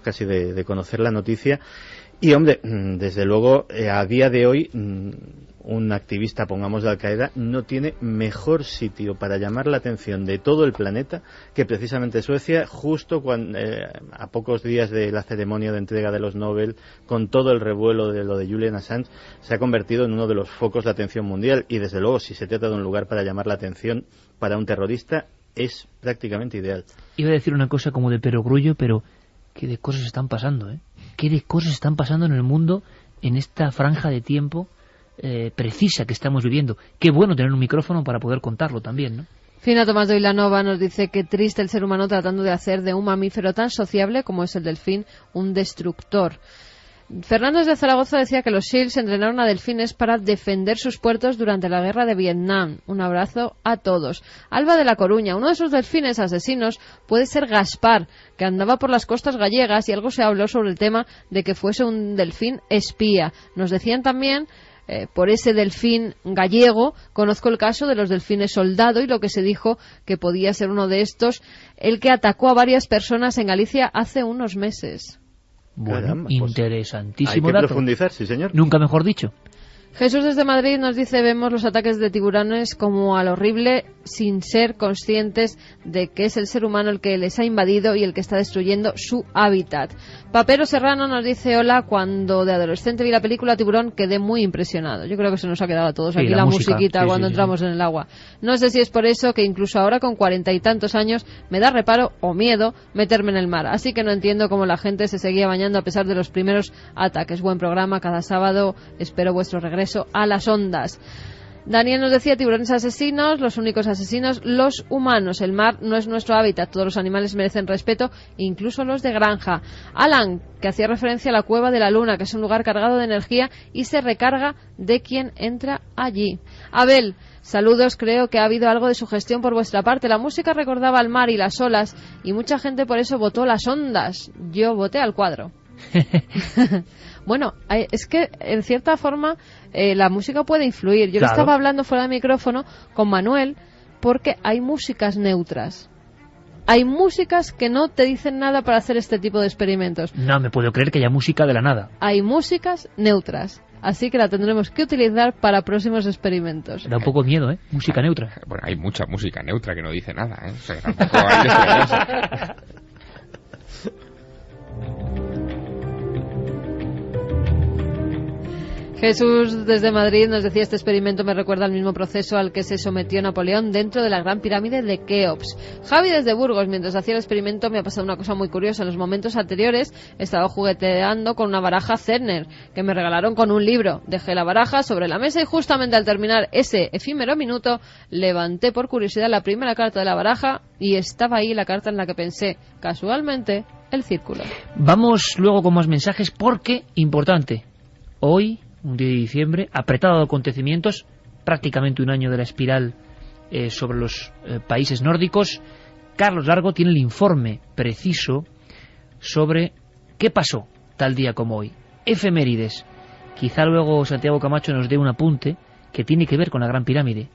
E: casi de conocer la noticia. Y hombre, desde luego, a día de hoy, un activista, pongamos, de Al-Qaeda, no tiene mejor sitio para llamar la atención de todo el planeta que precisamente Suecia, justo cuando, a pocos días de la ceremonia de entrega de los Nobel, con todo el revuelo de lo de Julian Assange, se ha convertido en uno de los focos de atención mundial. Y desde luego, si se trata de un lugar para llamar la atención para un terrorista, es prácticamente ideal.
A: Iba a decir una cosa como de perogrullo, pero qué de cosas están pasando, qué de cosas están pasando en el mundo en esta franja de tiempo precisa que estamos viviendo. Qué bueno tener un micrófono para poder contarlo también, ¿no?
C: Fina Tomás de Vilanova nos dice que triste el ser humano tratando de hacer de un mamífero tan sociable como es el delfín un destructor. Fernández de Zaragoza decía que los SEALs entrenaron a delfines para defender sus puertos durante la guerra de Vietnam. Un abrazo a todos. Alba de La Coruña: uno de esos delfines asesinos puede ser Gaspar, que andaba por las costas gallegas, y algo se habló sobre el tema de que fuese un delfín espía. Nos decían también por ese delfín gallego. Conozco el caso de los delfines soldado y lo que se dijo que podía ser uno de estos, el que atacó a varias personas en Galicia hace unos meses.
A: Bueno,
E: Caramba,
A: interesantísimo
E: hay que
A: dato.
E: profundizar, sí señor.
A: Nunca mejor dicho.
C: Jesús desde Madrid nos dice: vemos los ataques de tiburones como al horrible sin ser conscientes de que es el ser humano el que les ha invadido y el que está destruyendo su hábitat. Papero Serrano nos dice: hola, cuando de adolescente vi la película Tiburón quedé muy impresionado. Yo creo que se nos ha quedado a todos
A: Sí,
C: aquí
A: la
C: la
A: música.
C: musiquita
A: Sí,
C: cuando
A: sí,
C: entramos en el agua. No sé si es por eso que incluso ahora con 40 y tantos años me da reparo o miedo meterme en el mar. Así que no entiendo cómo la gente se seguía bañando a pesar de los primeros ataques. Buen programa cada sábado. Espero vuestro regreso a las ondas. Daniel nos decía: tiburones asesinos, los únicos asesinos, los humanos. El mar no es nuestro hábitat, todos los animales merecen respeto, incluso los de granja. Alan, que hacía referencia a la Cueva de la Luna, que es un lugar cargado de energía y se recarga de quien entra allí. Abel, saludos, creo que ha habido algo de sugestión por vuestra parte. La música recordaba al mar y las olas y mucha gente por eso votó las ondas. Yo voté al cuadro. Bueno, es que en cierta forma la música puede influir. Yo
A: Claro.
C: le estaba hablando fuera de micrófono con Manuel porque hay músicas neutras. Hay músicas que no te dicen nada para hacer este tipo de experimentos.
A: No me puedo creer que haya música de la nada.
C: Hay músicas neutras. Así que la tendremos que utilizar para próximos experimentos.
A: Da un poco de miedo, ¿eh? Música neutra.
B: Bueno, hay mucha música neutra que no dice nada, ¿eh? O sea, tampoco hay que estrellarse.
C: Jesús desde Madrid nos decía: este experimento me recuerda al mismo proceso al que se sometió Napoleón dentro de la gran pirámide de Keops. Javi desde Burgos: mientras hacía el experimento me ha pasado una cosa muy curiosa. En los momentos anteriores estaba jugueteando con una baraja Cerner que me regalaron con un libro. Dejé la baraja sobre la mesa y justamente al terminar ese efímero minuto levanté por curiosidad la primera carta de la baraja y estaba ahí la carta en la que pensé, casualmente, el círculo.
A: Vamos luego con más mensajes porque, importante, hoy, un día de diciembre, apretado de acontecimientos, prácticamente un año de la espiral sobre los países nórdicos. Carlos Largo tiene el informe preciso sobre qué pasó tal día como hoy. Efemérides. Quizá luego Santiago Camacho nos dé un apunte que tiene que ver con la Gran Pirámide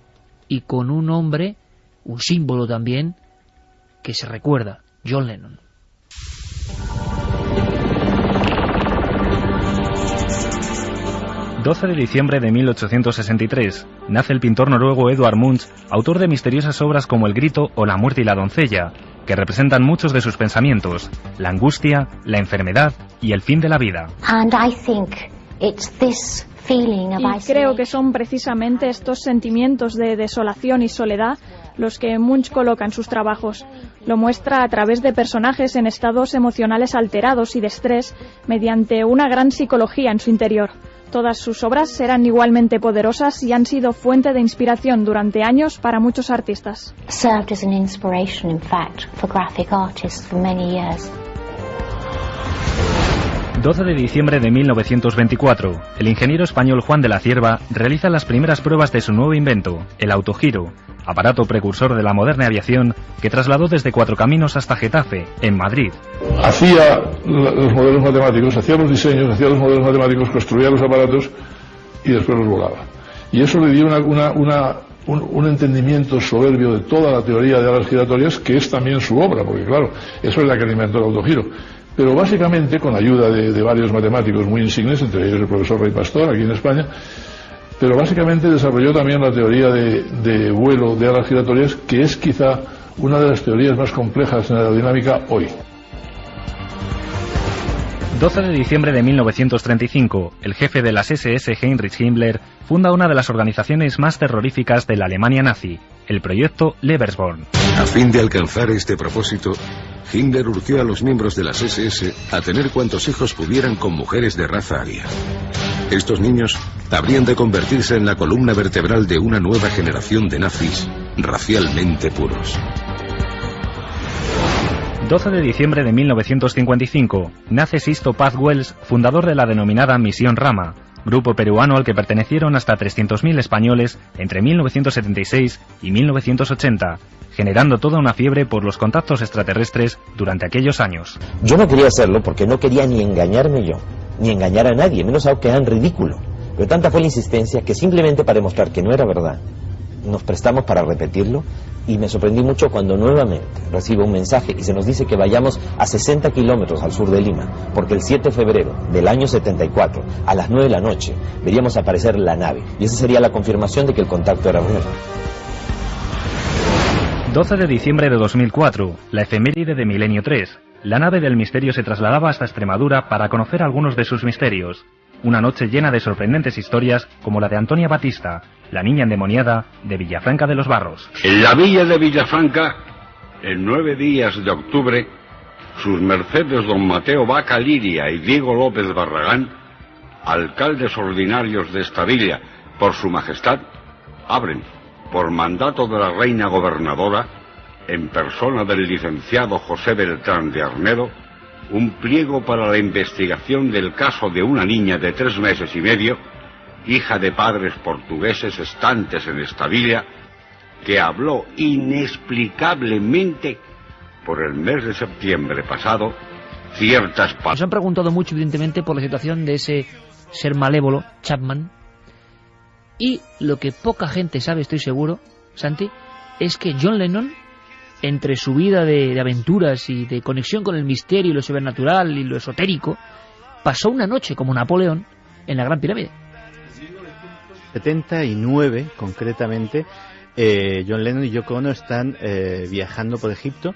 A: y con un hombre, un símbolo también, que se recuerda, John Lennon.
F: ...12 de diciembre de 1863... nace el pintor noruego Edvard Munch, autor de misteriosas obras como El grito o La muerte y la doncella, que representan muchos de sus pensamientos: la angustia, la enfermedad y el fin de la vida.
G: Y creo que son precisamente estos sentimientos de desolación y soledad los que Munch coloca en sus trabajos. Lo muestra a través de personajes en estados emocionales alterados y de estrés mediante una gran psicología en su interior. Todas sus obras eran igualmente poderosas y han sido fuente de inspiración durante años para muchos artistas.
F: 12 de diciembre de 1924, el ingeniero español Juan de la Cierva realiza las primeras pruebas de su nuevo invento, el autogiro, aparato precursor de la moderna aviación que trasladó desde Cuatro Caminos hasta Getafe, en Madrid.
H: Hacía los modelos matemáticos, hacía los diseños, hacía los modelos matemáticos, construía los aparatos y después los volaba. Y eso le dio un entendimiento soberbio de toda la teoría de alas giratorias, que es también su obra, porque claro, eso es la que alimentó el autogiro. Pero básicamente, con ayuda de varios matemáticos muy insignes, entre ellos el profesor Rey Pastor, aquí en España, pero básicamente desarrolló también la teoría de vuelo de alas giratorias, que es quizá una de las teorías más complejas en aerodinámica hoy.
F: 12 de diciembre de 1935, el jefe de las SS, Heinrich Himmler, funda una de las organizaciones más terroríficas de la Alemania nazi, el proyecto Lebensborn.
I: A fin de alcanzar este propósito, Himmler urgió a los miembros de las SS a tener cuantos hijos pudieran con mujeres de raza aria. Estos niños habrían de convertirse en la columna vertebral de una nueva generación de nazis racialmente puros.
F: 12 de diciembre de 1955, nace Sisto Paz Wells, fundador de la denominada Misión Rama, grupo peruano al que pertenecieron hasta 300.000 españoles entre 1976 y 1980, generando toda una fiebre por los contactos extraterrestres durante aquellos años.
J: Yo no quería hacerlo porque no quería ni engañarme yo, ni engañar a nadie, menos algo que era ridículo. Pero tanta fue la insistencia que simplemente para demostrar que no era verdad, nos prestamos para repetirlo, y me sorprendí mucho cuando nuevamente recibo un mensaje y se nos dice que vayamos a 60 kilómetros al sur de Lima, porque el 7 de febrero del año 74, a las 9 de la noche, veríamos aparecer la nave, y esa sería la confirmación de que el contacto era real.
F: 12 de diciembre de 2004, la efeméride de Milenio 3. La nave del misterio se trasladaba hasta Extremadura para conocer algunos de sus misterios. Una noche llena de sorprendentes historias como la de Antonia Batista, la niña endemoniada de Villafranca de los Barros.
K: En la villa de Villafranca, en 9 días de octubre, sus mercedes don Mateo Vaca Liria y Diego López Barragán, alcaldes ordinarios de esta villa, por su majestad, abren, por mandato de la reina gobernadora, en persona del licenciado José Beltrán de Arnedo, un pliego para la investigación del caso de una niña de 3 meses y medio, hija de padres portugueses estantes en esta villa, que habló inexplicablemente por el mes de septiembre pasado ciertas palabras.
A: Nos han preguntado mucho, evidentemente, por la situación de ese ser malévolo, Chapman, y lo que poca gente sabe, estoy seguro, Santi, es que John Lennon, entre su vida de aventuras y de conexión con el misterio y lo sobrenatural y lo esotérico, pasó una noche como Napoleón en la Gran Pirámide.
E: 79, concretamente, John Lennon y Yoko Ono están viajando por Egipto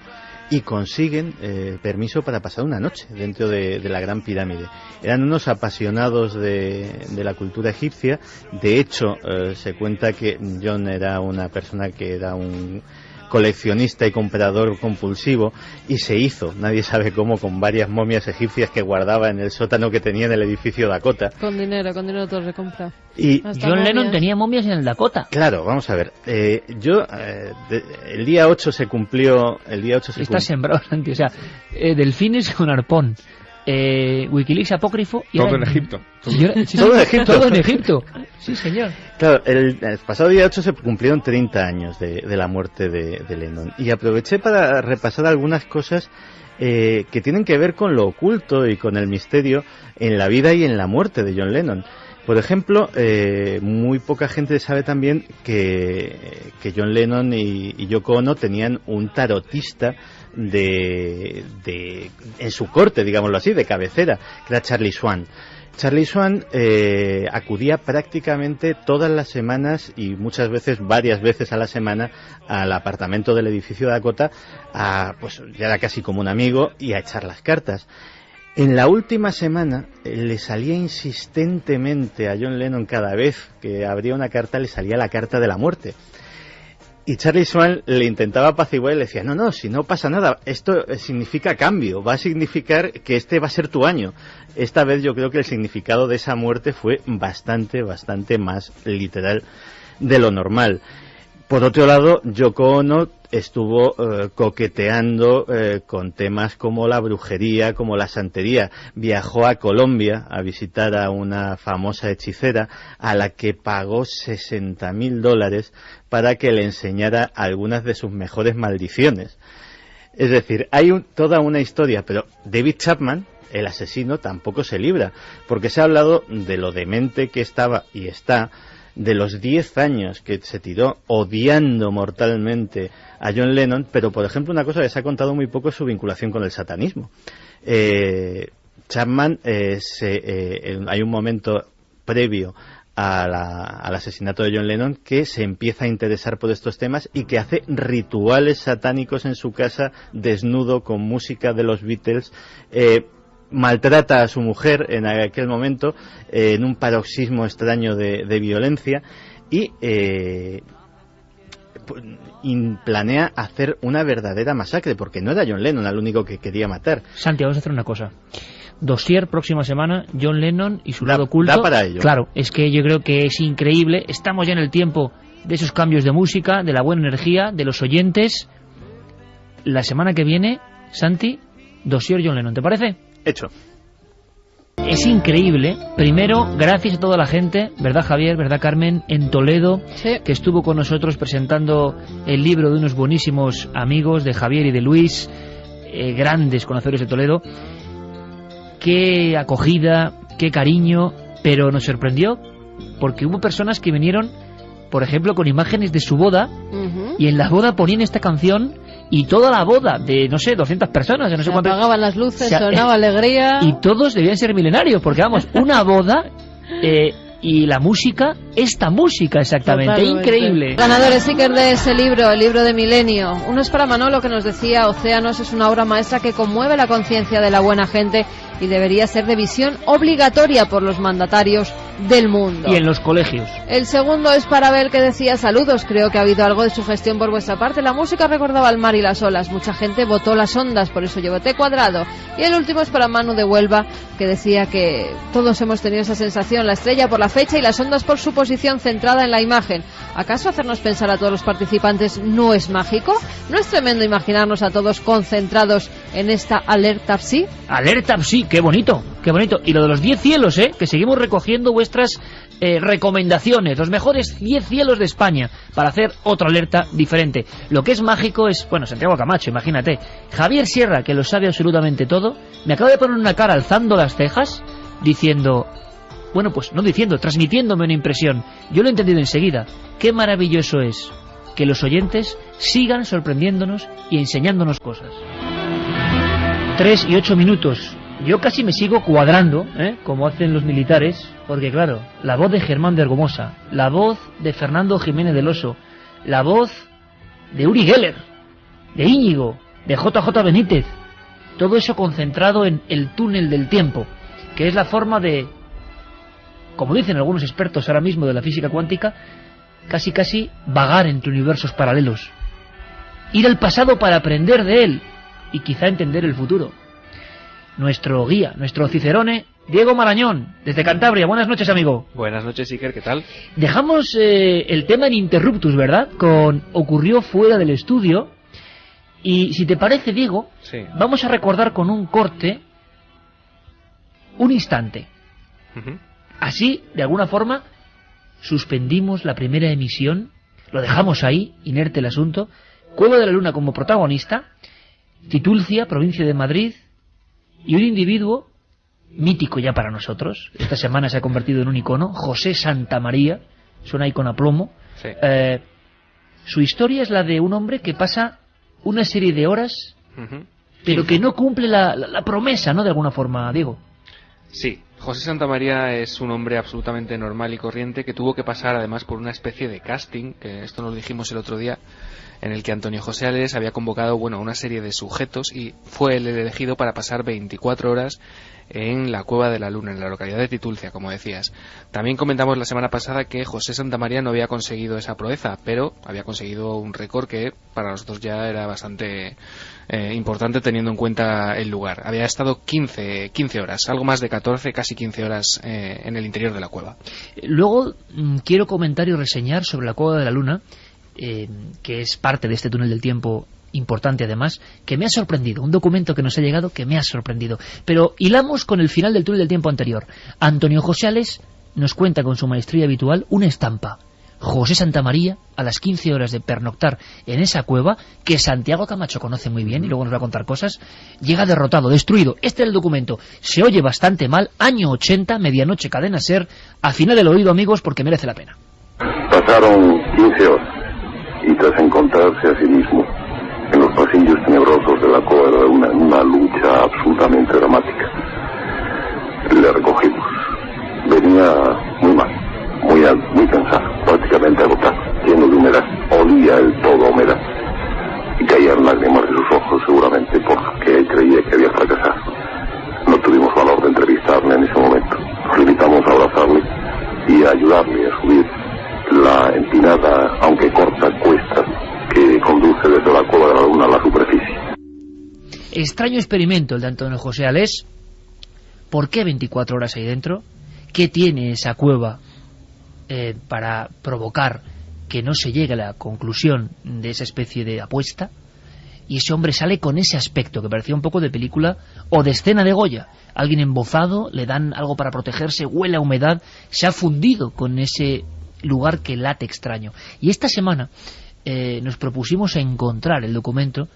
E: y consiguen permiso para pasar una noche dentro de la Gran Pirámide. Eran unos apasionados de la cultura egipcia. De hecho, se cuenta que John era una persona que era un coleccionista y comprador compulsivo, y se hizo, nadie sabe cómo, con varias momias egipcias que guardaba en el sótano que tenía en el edificio Dakota.
C: Con dinero todo recompra.
E: Y
A: John Lennon tenía momias en el Dakota.
E: Claro, vamos a ver. El día 8 se cumplió.
A: Está sembrado, Santi. O sea, delfines con arpón. Wikileaks apócrifo. Y
B: todo en Egipto.
E: Todo en Egipto.
A: Todo en Egipto. Sí, señor.
E: Claro, el pasado día 8 se cumplieron 30 años de la muerte de Lennon. Y aproveché para repasar algunas cosas que tienen que ver con lo oculto y con el misterio en la vida y en la muerte de John Lennon. Por ejemplo, muy poca gente sabe también que John Lennon y Yoko Ono tenían un tarotista en su corte, digámoslo así, de cabecera, que era Charlie Swan. Charlie Swan acudía prácticamente todas las semanas y muchas veces, varias veces a la semana, al apartamento del edificio Dakota, pues ya era casi como un amigo, y a echar las cartas. En la última semana le salía insistentemente a John Lennon, cada vez que abría una carta le salía la carta de la muerte. Y Charlie Swan le intentaba apaciguar y le decía, no, si no pasa nada, esto significa cambio, va a significar que este va a ser tu año. Esta vez yo creo que el significado de esa muerte fue bastante más literal de lo normal. Por otro lado, Yoko Ono estuvo coqueteando con temas como la brujería, como la santería. Viajó a Colombia a visitar a una famosa hechicera a la que pagó $60,000 para que le enseñara algunas de sus mejores maldiciones. Es decir, hay toda una historia, pero David Chapman, el asesino, tampoco se libra, porque se ha hablado de lo demente que estaba y está, de los 10 años que se tiró odiando mortalmente a John Lennon, pero por ejemplo una cosa que se ha contado muy poco es su vinculación con el satanismo. Chapman, hay un momento previo al asesinato de John Lennon que se empieza a interesar por estos temas y que hace rituales satánicos en su casa, desnudo, con música de los Beatles. Maltrata a su mujer en aquel momento en un paroxismo extraño de violencia y planea hacer una verdadera masacre, porque no era John Lennon el único que quería matar.
A: Santi, vamos a hacer una cosa. Dossier, próxima semana, John Lennon y su lado oculto.
E: Da para ello.
A: Claro, es que yo creo que es increíble. Estamos ya en el tiempo de esos cambios de música, de la buena energía, de los oyentes. La semana que viene, Santi, Dossier John Lennon, ¿te parece?
E: Hecho.
A: Es increíble. Primero, gracias a toda la gente, ¿verdad, Javier? ¿Verdad, Carmen? En Toledo,
C: sí,
A: que estuvo con nosotros presentando el libro de unos buenísimos amigos, de Javier y de Luis, grandes conocedores de Toledo. Qué acogida, qué cariño, pero nos sorprendió porque hubo personas que vinieron, por ejemplo, con imágenes de su boda, y en la boda ponían esta canción, y toda la boda de, no sé, 200 personas, de no sé cuántas,
C: apagaban las luces, sonaba alegría,
A: y todos debían ser milenarios, porque vamos, una boda y la música, esta música exactamente. Totalmente. Increíble.
C: Ganadores Iker de ese libro, el libro de Milenio. Uno es para Manolo, que nos decía: Océanos es una obra maestra que conmueve la conciencia de la buena gente y debería ser de visión obligatoria por los mandatarios del mundo.
A: Y en los colegios.
C: El segundo es para Abel, que decía: saludos, creo que ha habido algo de sugestión por vuestra parte. La música recordaba al mar y las olas. Mucha gente votó las ondas, por eso yo voté Cuadrado. Y el último es para Manu de Huelva, que decía que todos hemos tenido esa sensación, la estrella por la fecha y las ondas por su posición centrada en la imagen. ¿Acaso hacernos pensar a todos los participantes no es mágico? ¿No es tremendo imaginarnos a todos concentrados en esta alerta psi?
A: Alerta psi, qué bonito, qué bonito. Y lo de los 10 cielos, que seguimos recogiendo vuestras recomendaciones, los mejores 10 cielos de España, para hacer otra alerta diferente. Lo que es mágico es, bueno, Santiago Camacho, imagínate. Javier Sierra, que lo sabe absolutamente todo, me acaba de poner una cara alzando las cejas, diciendo... Bueno, pues no diciendo, transmitiéndome una impresión. Yo lo he entendido enseguida. Qué maravilloso es que los oyentes sigan sorprendiéndonos y enseñándonos cosas. 3 y 8 minutos. Yo casi me sigo cuadrando, como hacen los militares, porque claro, la voz de Germán de Ergomosa, la voz de Fernando Jiménez del Oso, la voz de Uri Geller, de Íñigo, de JJ Benítez, todo eso concentrado en el túnel del tiempo, que es la forma de, como dicen algunos expertos ahora mismo de la física cuántica, casi vagar entre universos paralelos. Ir al pasado para aprender de él y quizá entender el futuro. Nuestro guía, nuestro cicerone, Diego Marañón, desde Cantabria. Buenas noches, amigo.
L: Buenas noches, Iker, ¿qué tal?
A: Dejamos el tema en Interruptus, ¿verdad? Con Ocurrió fuera del estudio. Y si te parece, Diego, sí, vamos a recordar con un corte un instante. Así, de alguna forma, suspendimos la primera emisión, lo dejamos ahí, inerte el asunto. Cueva de la Luna como protagonista, Titulcia, provincia de Madrid, y un individuo mítico ya para nosotros. Esta semana se ha convertido en un icono, José Santamaría, suena ahí con aplomo. Sí. Su historia es la de un hombre que pasa una serie de horas, pero que no cumple la promesa, ¿no?, de alguna forma, Diego.
L: Sí, José Santamaría es un hombre absolutamente normal y corriente que tuvo que pasar además por una especie de casting, que esto nos lo dijimos el otro día, en el que Antonio José Ales había convocado, bueno, una serie de sujetos y fue el elegido para pasar 24 horas en la Cueva de la Luna, en la localidad de Titulcia, como decías. También comentamos la semana pasada que José Santamaría no había conseguido esa proeza, pero había conseguido un récord que para nosotros ya era bastante importante teniendo en cuenta el lugar. Había estado 15 horas, algo más de 14, casi 15 horas en el interior de la cueva.
A: Luego quiero comentar y reseñar sobre la Cueva de la Luna, que es parte de este túnel del tiempo importante además, que me ha sorprendido, un documento que nos ha llegado que me ha sorprendido, pero hilamos con el final del túnel del tiempo anterior. Antonio José Ales nos cuenta con su maestría habitual una estampa: José Santamaría, a las 15 horas de pernoctar en esa cueva, que Santiago Camacho conoce muy bien y luego nos va a contar cosas, llega derrotado, destruido. Este es el documento, se oye bastante mal, año 80, medianoche, Cadena SER, afinad el oído, amigos, porque merece la pena.
M: Pasaron 15 horas y tras encontrarse a sí mismo en los pasillos tenebrosos de la Cueva de la Luna, en una lucha absolutamente dramática, le recogimos. Venía muy mal, muy cansado, prácticamente agotado, lleno de humedad, olía el todo a humedad y caían lágrimas de sus ojos, seguramente porque creía que había fracasado. No tuvimos valor de entrevistarle en ese momento. Nos limitamos a abrazarle y a ayudarle a subir la empinada, aunque corta, cuesta que conduce desde la Cueva de la Luna a la superficie.
A: Extraño experimento el de Antonio José Ales. ¿Por qué 24 horas ahí dentro? ¿Qué tiene esa cueva para provocar que no se llegue a la conclusión de esa especie de apuesta? Y ese hombre sale con ese aspecto que parecía un poco de película o de escena de Goya. Alguien embozado, le dan algo para protegerse, huele a humedad, se ha fundido con ese lugar que late extraño. Y esta semana nos propusimos encontrar el documento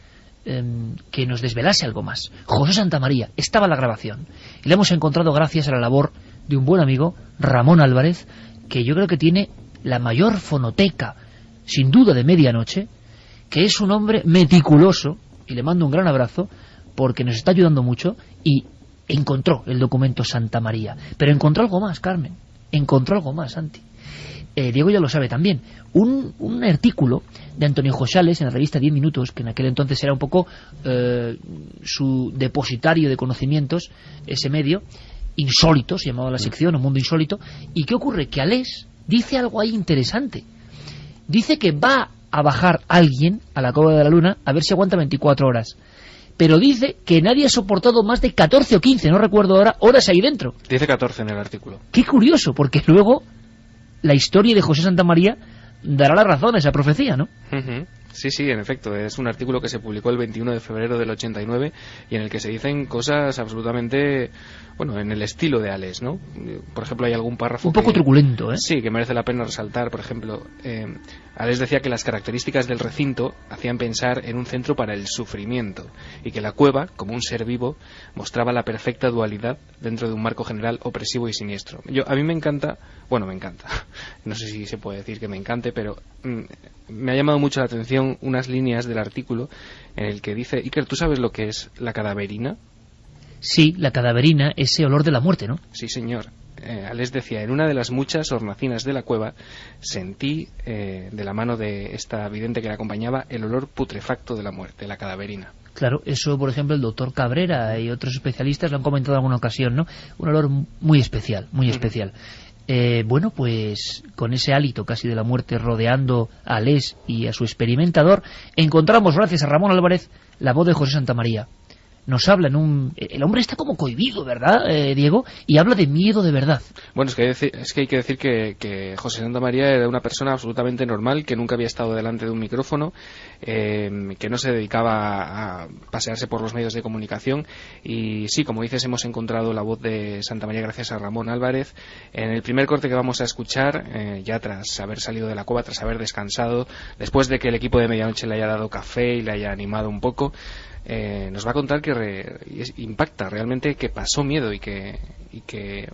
A: que nos desvelase algo más. José Santamaría, estaba en la grabación y la hemos encontrado gracias a la labor de un buen amigo, Ramón Álvarez, que yo creo que tiene la mayor fonoteca, sin duda, de medianoche, que es un hombre meticuloso, y le mando un gran abrazo, porque nos está ayudando mucho, y encontró el documento Santa María. Pero encontró algo más, Carmen, encontró algo más, Santi. Diego ya lo sabe también. Un artículo de Antonio Josales en la revista 10 Minutos, que en aquel entonces era un poco su depositario de conocimientos, ese medio, insólito, se llamaba la sección, o Mundo Insólito. ¿Y qué ocurre? Que Alés dice algo ahí interesante. Dice que va a bajar alguien a la Cueva de la Luna a ver si aguanta 24 horas. Pero dice que nadie ha soportado más de 14 o 15, no recuerdo ahora, horas ahí dentro.
L: Dice 14 en el artículo.
A: Qué curioso, porque luego la historia de José Santamaría dará la razón a esa profecía, ¿no?
L: Sí, en efecto, es un artículo que se publicó el 21 de febrero del 89 y en el que se dicen cosas absolutamente, bueno, en el estilo de Alés, ¿no? Por ejemplo, hay algún párrafo
A: un poco truculento, ¿eh?
L: Sí, que merece la pena resaltar. Por ejemplo, Alés decía que las características del recinto hacían pensar en un centro para el sufrimiento y que la cueva, como un ser vivo, mostraba la perfecta dualidad dentro de un marco general opresivo y siniestro. A mí me encanta, no sé si se puede decir que me encante, pero me ha llamado mucho la atención unas líneas del artículo en el que dice: Iker, ¿tú sabes lo que es la cadaverina?
A: Sí, la cadaverina, ese olor de la muerte, ¿no?
L: Sí, señor. Alés decía: en una de las muchas hornacinas de la cueva sentí, de la mano de esta vidente que la acompañaba, el olor putrefacto de la muerte, la cadaverina.
A: Claro, eso, por ejemplo, el doctor Cabrera y otros especialistas lo han comentado en alguna ocasión, ¿no? Un olor muy especial, muy especial. Bueno, pues con ese hálito casi de la muerte rodeando a Alés y a su experimentador, encontramos, gracias a Ramón Álvarez, la voz de José Santamaría. Nos habla el hombre está como cohibido, ¿verdad, Diego? Y habla de miedo de verdad.
L: Bueno, es que hay que decir que José Santamaría era una persona absolutamente normal, que nunca había estado delante de un micrófono, que no se dedicaba a pasearse por los medios de comunicación. Y sí, como dices, hemos encontrado la voz de Santamaría gracias a Ramón Álvarez. En el primer corte que vamos a escuchar, ya tras haber salido de la cueva, tras haber descansado, después de que el equipo de Medianoche le haya dado café y le haya animado un poco, nos va a contar que impacta realmente, que pasó miedo y que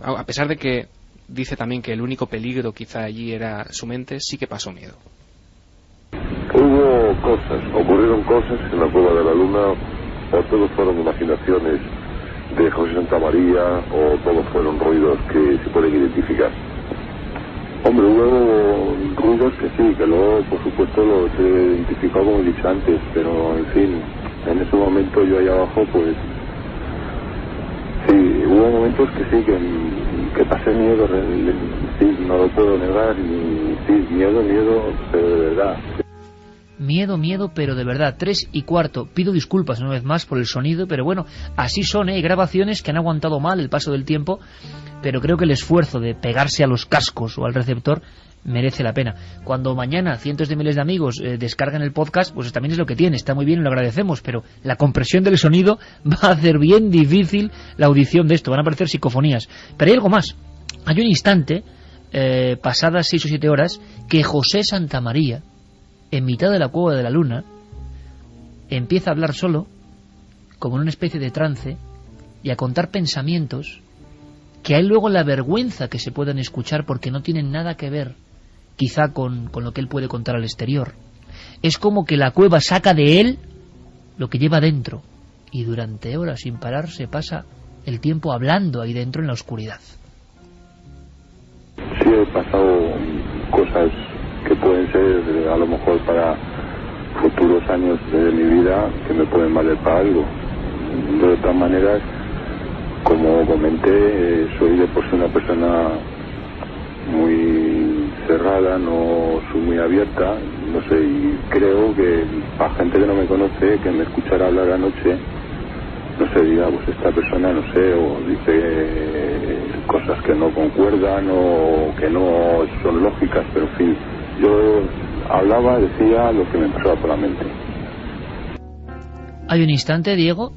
L: a pesar de que dice también que el único peligro quizá allí era su mente, sí que pasó miedo.
M: Ocurrieron cosas en la Cueva de la Luna, o todos fueron imaginaciones de José Santamaría, o todos fueron ruidos que se pueden identificar. Hombre, hubo ruidos que sí, que luego por supuesto los he identificado como he dicho antes, pero en fin, en ese momento yo ahí abajo, pues sí, hubo momentos que sí, que pasé miedo, sí, no lo puedo negar, y sí, miedo, pero de verdad.
A: Miedo, pero de verdad. 3:15. Pido disculpas una vez más por el sonido, pero bueno, así son, hay grabaciones que han aguantado mal el paso del tiempo, pero creo que el esfuerzo de pegarse a los cascos o al receptor merece la pena. Cuando mañana cientos de miles de amigos descargan el podcast, pues también es lo que tiene, está muy bien y lo agradecemos, pero la compresión del sonido va a hacer bien difícil la audición de esto, van a aparecer psicofonías. Pero hay algo más, hay un instante, pasadas 6 o 7 horas, que José Santamaría, en mitad de la Cueva de la Luna, empieza a hablar solo, como en una especie de trance, y a contar pensamientos que hay luego la vergüenza que se puedan escuchar porque no tienen nada que ver quizá con lo que él puede contar al exterior. Es como que la cueva saca de él lo que lleva dentro, y durante horas sin parar se pasa el tiempo hablando ahí dentro en la oscuridad.
M: Sí, he pasado cosas que pueden ser a lo mejor para futuros años de mi vida que me pueden valer para algo. De otras maneras, como comenté, soy de por sí una persona muy cerrada, no soy muy abierta, no sé, y creo que para gente que no me conoce, que me escuchará hablar anoche, no sé, diga, pues esta persona, no sé, o dice cosas que no concuerdan o que no son lógicas, pero en fin, yo hablaba, decía lo que me pasaba por la mente.
A: Hay un instante, Diego,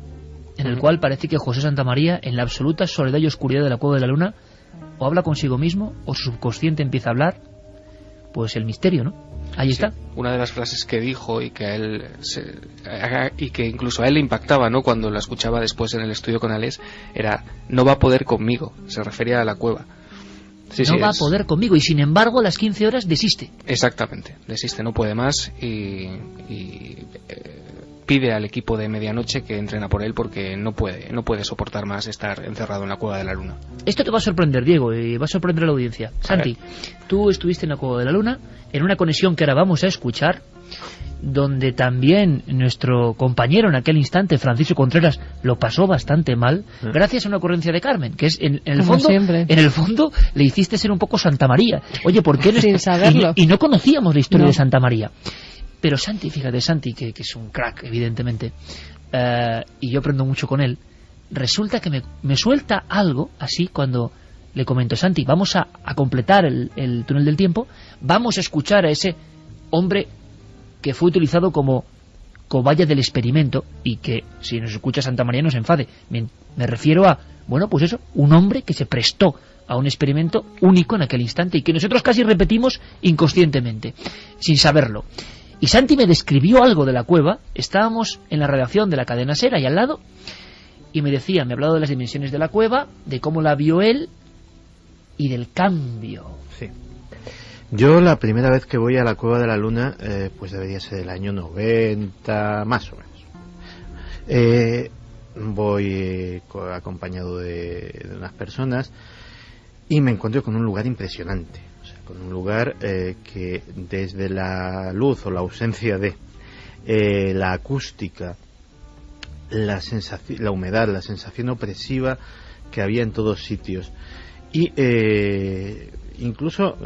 A: en el cual parece que José Santamaría, en la absoluta soledad y oscuridad de la Cueva de la Luna, o habla consigo mismo, o su subconsciente empieza a hablar, pues el misterio, ¿no? Ahí está.
L: Una de las frases que dijo y que a él y que incluso a él le impactaba, ¿no?, cuando la escuchaba después en el estudio con Alés, era: no va a poder conmigo. Se refería a la cueva.
A: no va a poder conmigo, y sin embargo a las 15 horas desiste.
L: Exactamente, desiste, no puede más y pide al equipo de medianoche que entren a por él porque no puede soportar más estar encerrado en la Cueva de la Luna.
A: Esto te va a sorprender, Diego, y va a sorprender a la audiencia. Santi, tú estuviste en la Cueva de la Luna en una conexión que ahora vamos a escuchar, donde también nuestro compañero en aquel instante, Francisco Contreras, lo pasó bastante mal, gracias a una ocurrencia de Carmen, que es en el fondo le hiciste ser un poco Santa María. Oye, ¿por qué no?
C: Sin saberlo.
A: Y no conocíamos la historia de Santa María. Pero Santi, fíjate, Santi, que es un crack, evidentemente, y yo aprendo mucho con él, resulta que me suelta algo así cuando le comento: Santi, vamos a completar el túnel del tiempo, vamos a escuchar a ese hombre que fue utilizado como cobaya del experimento, y que, si nos escucha Santa María, no se enfade. Me refiero a, bueno, pues eso, un hombre que se prestó a un experimento único en aquel instante y que nosotros casi repetimos inconscientemente, sin saberlo. Y Santi me describió algo de la cueva. Estábamos en la redacción de la cadena SER, ahí al lado, y me hablado de las dimensiones de la cueva, de cómo la vio él y del cambio.
E: Sí. Yo la primera vez que voy a la Cueva de la Luna, pues debería ser el año 90, más o menos. Voy acompañado de unas personas y me encuentro con un lugar impresionante. Con un lugar que desde la luz o la ausencia de la acústica, la humedad, la sensación opresiva que había en todos sitios, y incluso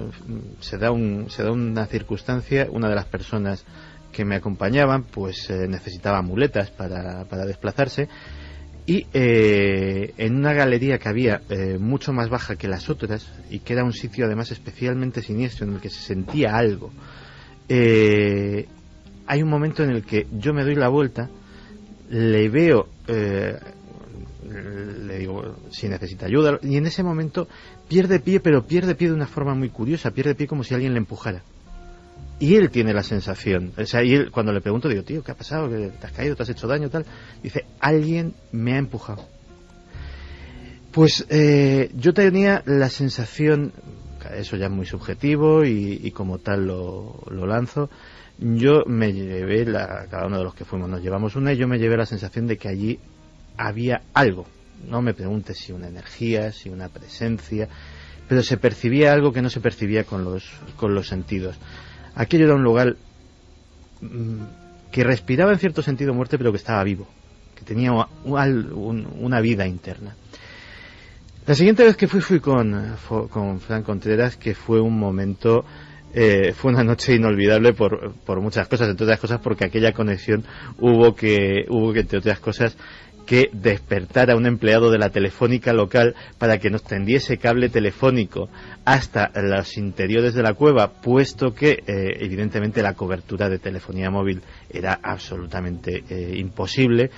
E: se da una circunstancia. Una de las personas que me acompañaban pues necesitaba muletas para desplazarse, y en una galería que había mucho más baja que las otras, y que era un sitio además especialmente siniestro en el que se sentía algo, hay un momento en el que yo me doy la vuelta, le veo, le digo si necesita ayuda, y en ese momento pierde pie, pero pierde pie de una forma muy curiosa, pierde pie como si alguien le empujara. Y él tiene la sensación, o sea, y él, cuando le pregunto, digo: tío, ¿qué ha pasado? ¿Te has caído? ¿Te has hecho daño? Tal. Dice: alguien me ha empujado. Pues yo tenía la sensación, eso ya es muy subjetivo y como tal lo lanzo, yo me llevé, cada uno de los que fuimos nos llevamos una, y yo me llevé la sensación de que allí había algo. No me preguntes si una energía, si una presencia, pero se percibía algo que no se percibía con los sentidos. Aquello era un lugar que respiraba en cierto sentido muerte, pero que estaba vivo, que tenía una vida interna. La siguiente vez que fui con Fran Contreras, que fue un momento, fue una noche inolvidable por muchas cosas, entre otras cosas porque aquella conexión hubo que entre otras cosas, que despertar a un empleado de la telefónica local para que nos tendiese cable telefónico hasta los interiores de la cueva, puesto que evidentemente la cobertura de telefonía móvil era absolutamente imposible.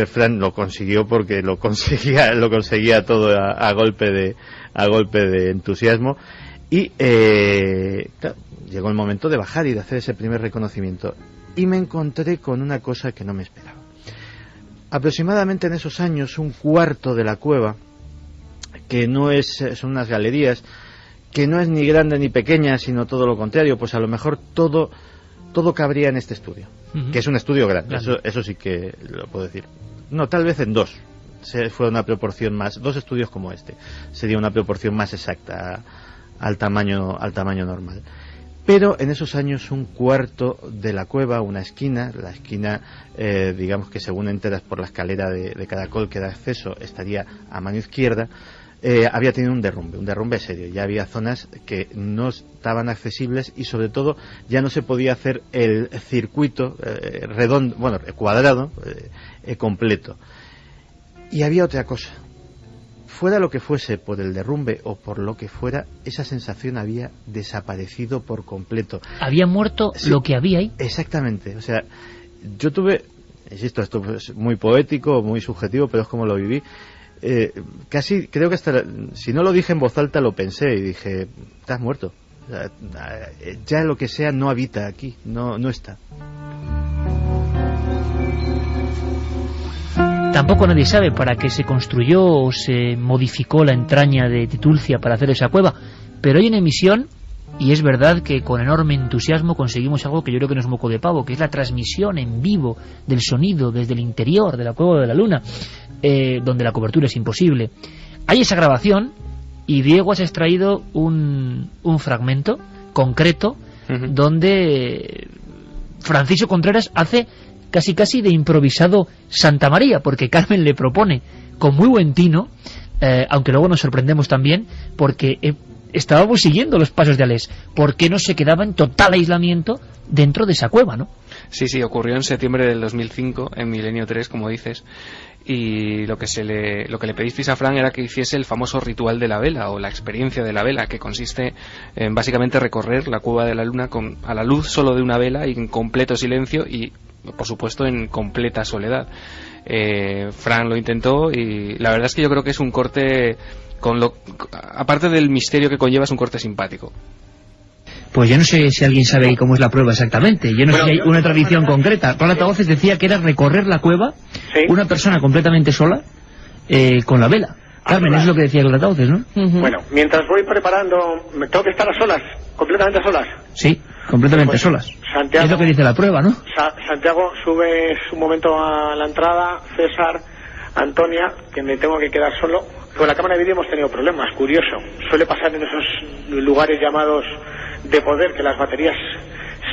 E: Fran lo consiguió, porque lo conseguía todo a golpe de entusiasmo, y claro, llegó el momento de bajar y de hacer ese primer reconocimiento. Y me encontré con una cosa que no me esperaba. Aproximadamente en esos años, un cuarto de la cueva, que son unas galerías, que no es ni grande ni pequeña, sino todo lo contrario, pues a lo mejor todo cabría en este estudio, que es un estudio grande. Eso sí que lo puedo decir. No, tal vez en dos. Fue una proporción más, dos estudios como este, sería una proporción más exacta al tamaño normal. Pero en esos años, un cuarto de la cueva, la esquina, digamos que según entras por la escalera de caracol que da acceso, estaría a mano izquierda, había tenido un derrumbe serio. Ya había zonas que no estaban accesibles, y sobre todo ya no se podía hacer el circuito redondo, cuadrado, completo. Y había otra cosa. Fuera lo que fuese, por el derrumbe o por lo que fuera, esa sensación había desaparecido por completo.
A: Había muerto lo que había ahí.
E: Exactamente. O sea, yo tuve, insisto, esto es muy poético, muy subjetivo, pero es como lo viví. Casi, creo que hasta, si no lo dije en voz alta, lo pensé y dije: estás muerto. O sea, ya lo que sea no habita aquí, no está.
A: Tampoco nadie sabe para qué se construyó o se modificó la entraña de Titulcia para hacer esa cueva, pero hay una emisión, y es verdad que con enorme entusiasmo conseguimos algo que yo creo que no es moco de pavo, que es la transmisión en vivo del sonido desde el interior de la Cueva de la Luna, donde la cobertura es imposible. Hay esa grabación, y Diego has extraído un fragmento concreto donde Francisco Contreras hace casi de improvisado Santa María, porque Carmen le propone con muy buen tino, aunque luego nos sorprendemos también, porque estábamos siguiendo los pasos de Alés, ¿por qué no se quedaba en total aislamiento dentro de esa cueva, no?
L: Sí, ocurrió en septiembre del 2005, en Milenio 3, como dices, y lo que le pedisteis a Fran era que hiciese el famoso ritual de la vela, o la experiencia de la vela, que consiste en básicamente recorrer la Cueva de la Luna a la luz solo de una vela y en completo silencio y, por supuesto, en completa soledad. Fran lo intentó y la verdad es que yo creo que es un corte, aparte del misterio que conlleva, es un corte simpático.
A: Pues yo no sé si alguien sabe cómo es la prueba exactamente. Yo no sé si hay una tradición concreta. Paula Altavoces decía que era recorrer la cueva, una persona completamente sola, con la vela. Carmen, eso es lo que decía Paula Altavoces, ¿no?
N: Bueno, mientras voy preparando, ¿me tengo que estar a solas? ¿Completamente solas?
A: Sí, completamente solas.
N: Santiago,
A: es lo que dice la prueba, ¿no?
N: Santiago, subes un momento a la entrada. César, Antonia, que me tengo que quedar solo. Con la cámara de vídeo hemos tenido problemas, curioso. Suele pasar en esos lugares llamados de poder, que las baterías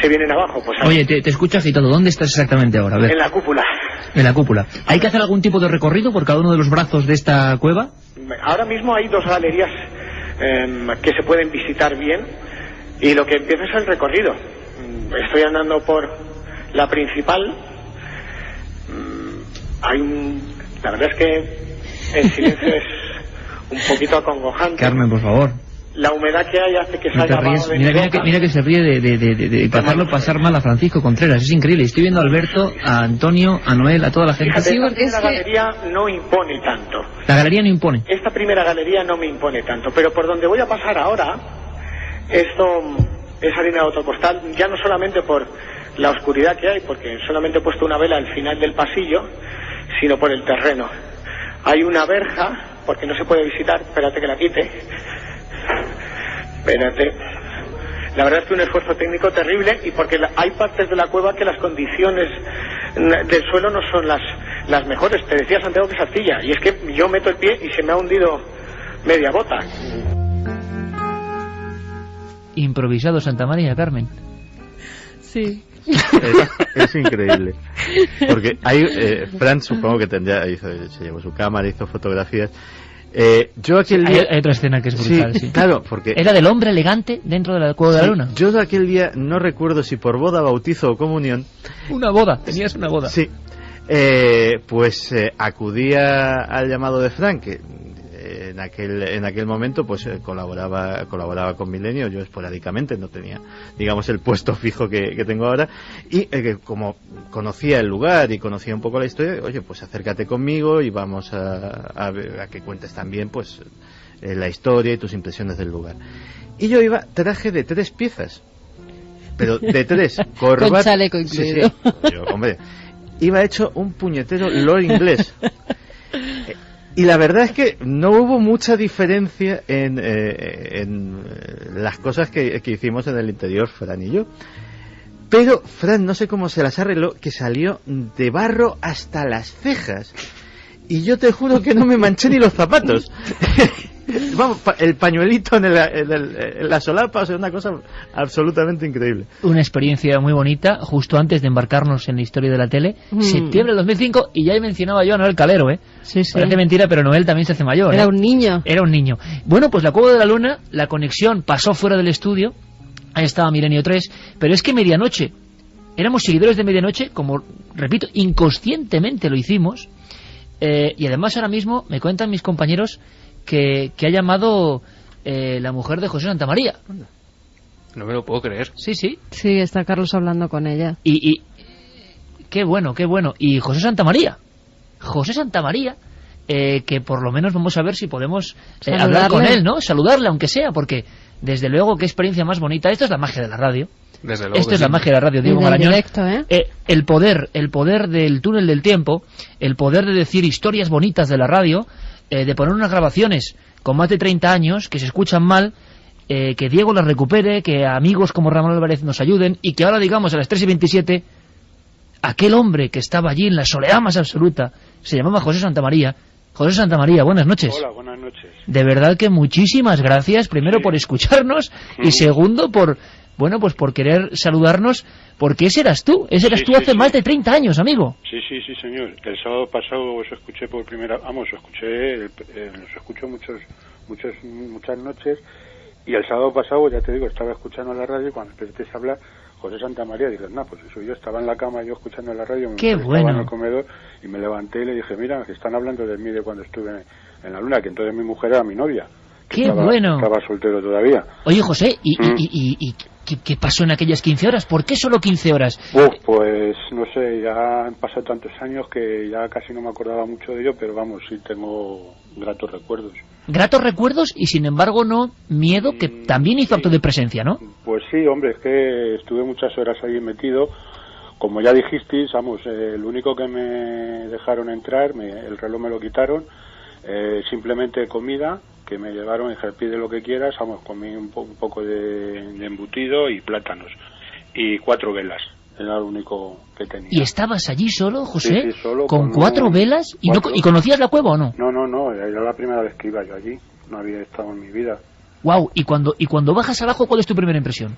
N: se vienen abajo. Pues
A: oye, te escucho agitado. ¿Dónde estás exactamente ahora? A ver.
N: En la cúpula.
A: En la cúpula. ¿Hay que hacer algún tipo de recorrido por cada uno de los brazos de esta cueva?
N: Ahora mismo hay 2 galerías que se pueden visitar bien, y lo que empieza es el recorrido. Estoy andando por la principal. La verdad es que el silencio es un poquito acongojante.
A: Carmen, por favor.
N: La humedad que hay hace que salga abajo de
A: mira que se ríe de hacerlo pasar mal a Francisco Contreras. Es increíble. Estoy viendo a Alberto, a Antonio, a Noel, a toda la gente.
N: Fíjate, esta galería no impone tanto.
A: La galería no impone.
N: Esta primera galería no me impone tanto, pero por donde voy a pasar ahora, esto es harina de otro costal, ya no solamente por la oscuridad que hay, porque solamente he puesto una vela al final del pasillo, sino por el terreno. Hay una verja, porque no se puede visitar, espérate que la quite. Espérate. La verdad es que un esfuerzo técnico terrible, y porque hay partes de la cueva que las condiciones del suelo no son las mejores. Te decía Santiago que es arcilla, y es que yo meto el pie y se me ha hundido media bota.
A: Improvisado Santa María, Carmen.
C: Sí.
E: Es increíble. Porque hay Fran, supongo que se llevó su cámara, hizo fotografías. Yo aquel día...
A: hay otra escena que es brutal, sí.
E: Claro, porque...
A: Era del hombre elegante dentro de la Cueva de la Luna.
E: Yo aquel día no recuerdo si por boda, bautizo o comunión...
A: Una boda, tenías una boda.
E: Sí. Acudía al llamado de Fran, que en aquel momento pues colaboraba con Milenio. Yo esporádicamente no tenía, digamos, el puesto fijo que tengo ahora, y como conocía el lugar y conocía un poco la historia, oye, pues acércate conmigo y vamos a que cuentes también pues la historia y tus impresiones del lugar. Y yo iba traje de 3 piezas, pero de 3, corbata,
C: con chaleco incluido.
E: Sí. Yo, hombre, iba hecho un puñetero lord inglés. Y la verdad es que no hubo mucha diferencia en las cosas que hicimos en el interior, Fran y yo. Pero Fran, no sé cómo se las arregló, que salió de barro hasta las cejas. Y yo te juro que no me manché ni los zapatos. Vamos, el pañuelito en la solapa, o sea, una cosa absolutamente increíble.
A: Una experiencia muy bonita, justo antes de embarcarnos en la historia de la tele, septiembre del 2005, y ya he mencionado yo a Noel Calero, ¿eh?
C: Sí.
A: Parece mentira, pero Noel también se hace mayor.
C: Era un niño.
A: Era un niño. Bueno, pues la Cueva de la Luna, la conexión pasó fuera del estudio, ahí estaba Milenio 3, pero es que medianoche, éramos seguidores de medianoche, como, repito, inconscientemente lo hicimos, y además ahora mismo me cuentan mis compañeros que ha llamado la mujer de José Santamaría.
L: No me lo puedo creer.
A: Sí.
C: Sí, está Carlos hablando con ella.
A: Y qué bueno. Y José Santamaría, que por lo menos vamos a ver si podemos hablar con él, ¿no? Saludarle, aunque sea, porque Desde luego, qué experiencia más bonita. Esto es la magia de la radio.
L: Desde luego.
A: Esto es la magia de la radio, Diego Marañón. El poder del túnel del tiempo, el poder de decir historias bonitas de la radio, de poner unas grabaciones con más de 30 años que se escuchan mal, que Diego las recupere, que amigos como Ramón Álvarez nos ayuden, y que ahora, digamos, a las 3:27, aquel hombre que estaba allí en la soledad más absoluta se llamaba José Santamaría. José Santamaría, buenas noches.
O: Hola, buenas noches.
A: De verdad que muchísimas gracias, primero por escucharnos y segundo por querer saludarnos, porque ese eras tú hace más de 30 años, amigo.
O: Sí, señor. El sábado pasado os escuché por primera, os escucho muchas noches, y el sábado pasado, ya te digo, estaba escuchando la radio y cuando empezaste a hablar José Santamaría, dije, pues eso, yo estaba en la cama, yo escuchando la radio, estaba en el comedor y me levanté y le dije, mira, que están hablando de mí de cuando estuve en la luna, que entonces mi mujer era mi novia. Estaba soltero todavía.
A: Oye, José, ¿y qué pasó en aquellas 15 horas? ¿Por qué solo 15 horas?
O: Pues no sé, ya han pasado tantos años que ya casi no me acordaba mucho de ello, pero vamos, sí tengo gratos recuerdos.
A: Gratos recuerdos y sin embargo no miedo, que también hizo acto de presencia, ¿no?
O: Pues sí, hombre, es que estuve muchas horas ahí metido. Como ya dijisteis, el único que me dejaron entrar, el reloj me lo quitaron, simplemente comida, que me llevaron, dije, pide lo que quieras, comí un poco de embutido y plátanos, y 4 velas, era lo único que tenía.
A: ¿Y estabas allí solo, José?
O: Sí, solo.
A: ¿Con 4 velas? ¿Y conocías la cueva o no?
O: No, era la primera vez que iba yo allí, no había estado en mi vida.
A: Wow, ¿y cuando bajas abajo, cuál es tu primera impresión?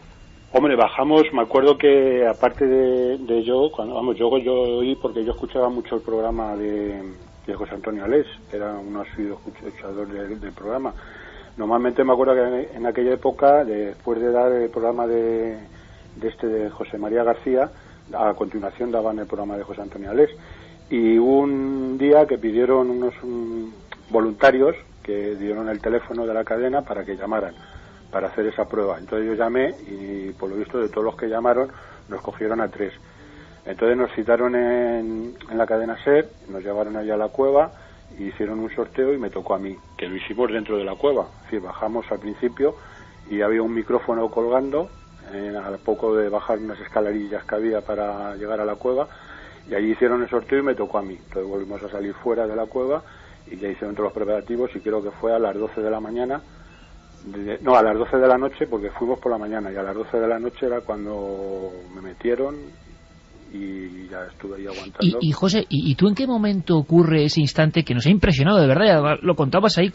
O: Hombre, bajamos, me acuerdo que aparte de yo, yo oí, porque yo escuchaba mucho el programa de José Antonio Alés, era un asiduo escuchador del programa. Normalmente me acuerdo que en aquella época, después de dar el programa de José María García, a continuación daban el programa de José Antonio Alés. Y un día que pidieron unos voluntarios que dieron el teléfono de la cadena para que llamaran, para hacer esa prueba. Entonces yo llamé y por lo visto de todos los que llamaron nos cogieron a 3. Entonces nos citaron en la cadena SER, nos llevaron allá a la cueva, y hicieron un sorteo y me tocó a mí, que lo hicimos dentro de la cueva. Es decir, bajamos al principio y había un micrófono colgando, a poco de bajar unas escalerillas que había para llegar a la cueva, y allí hicieron el sorteo y me tocó a mí. Entonces volvimos a salir fuera de la cueva y ya hicieron todos los preparativos, y creo que fue a las 12 de la mañana, a las 12 de la noche, porque fuimos por la mañana, y a las 12 de la noche era cuando me metieron y ya estuve ahí aguantando.
A: Y José, ¿y tú en qué momento ocurre ese instante que nos ha impresionado de verdad? Ya lo contabas ahí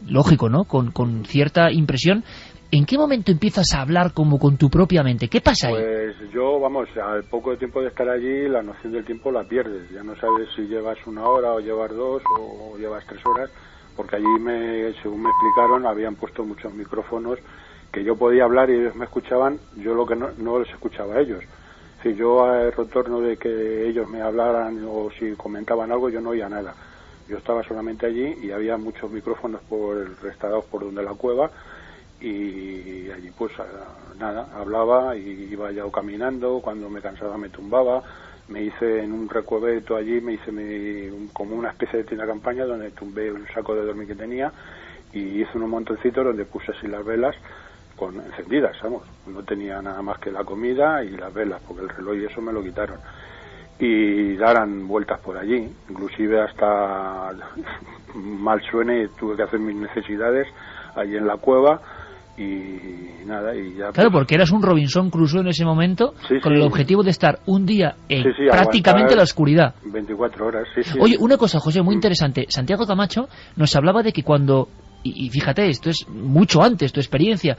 A: lógico, ¿no? Con cierta impresión. ¿En qué momento empiezas a hablar como con tu propia mente? ¿Qué pasa ahí?
O: Pues yo, al poco de tiempo de estar allí, la noción del tiempo la pierdes. Ya no sabes si llevas 1 hora o llevas 2 o llevas 3 horas, porque allí, según me explicaron, habían puesto muchos micrófonos que yo podía hablar y ellos me escuchaban, yo lo que no les escuchaba a ellos. Si yo al retorno de que ellos me hablaran o si comentaban algo, yo no oía nada. Yo estaba solamente allí y había muchos micrófonos restaurados por donde la cueva, y allí pues nada, hablaba y iba ya caminando, cuando me cansaba me tumbaba, me hice en un recuebeto allí, como una especie de tienda de campaña donde tumbé un saco de dormir que tenía y hice unos montoncitos donde puse así las velas encendidas, no tenía nada más que la comida y las velas, porque el reloj y eso me lo quitaron, y daran vueltas por allí, inclusive hasta mal suene, tuve que hacer mis necesidades allí en la cueva y nada, y ya.
A: Claro, porque eras un Robinson Crusoe en ese momento, con el objetivo de estar un día en prácticamente la oscuridad.
O: 24 horas,
A: Oye, una cosa, José, muy interesante. Santiago Camacho nos hablaba de que cuando, y fíjate, esto es mucho antes, tu experiencia,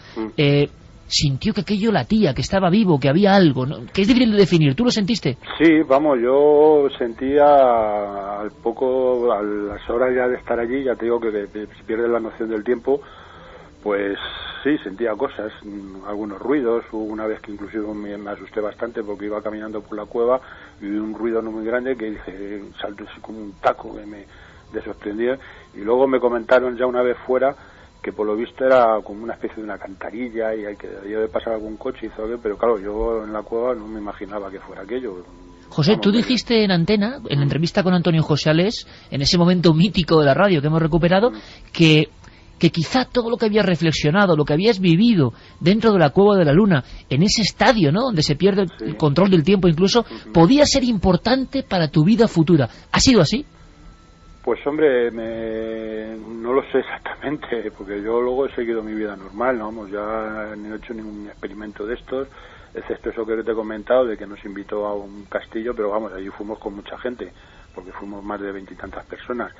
A: sintió que aquello latía, que estaba vivo, que había algo, ¿no? Que es difícil de definir. ¿Tú lo sentiste?
O: Sí, yo sentía a las horas ya de estar allí, ya te digo que pierdes la noción del tiempo, pues sí, sentía cosas, algunos ruidos. Hubo una vez que inclusive me asusté bastante porque iba caminando por la cueva y vi un ruido no muy grande que dije, salto así como un taco que me sorprendía, y luego me comentaron ya una vez fuera que por lo visto era como una especie de una cantarilla y que debía de pasar algún coche y hizo aquello, pero claro, yo en la cueva no me imaginaba que fuera aquello.
A: José, tú dijiste en antena, en la entrevista con Antonio José Alés, en ese momento mítico de la radio que hemos recuperado, que que quizá todo lo que habías reflexionado, lo que habías vivido dentro de la Cueva de la Luna, en ese estadio, ¿no?, donde se pierde el control del tiempo incluso, podía ser importante para tu vida futura. ¿Ha sido así?
O: Pues hombre, no lo sé exactamente, porque yo luego he seguido mi vida normal, ¿no? Vamos, ya no he hecho ningún experimento de estos, excepto eso que te he comentado, de que nos invitó a un castillo, pero vamos, allí fuimos con mucha gente, porque fuimos más de 20 y tantas personas.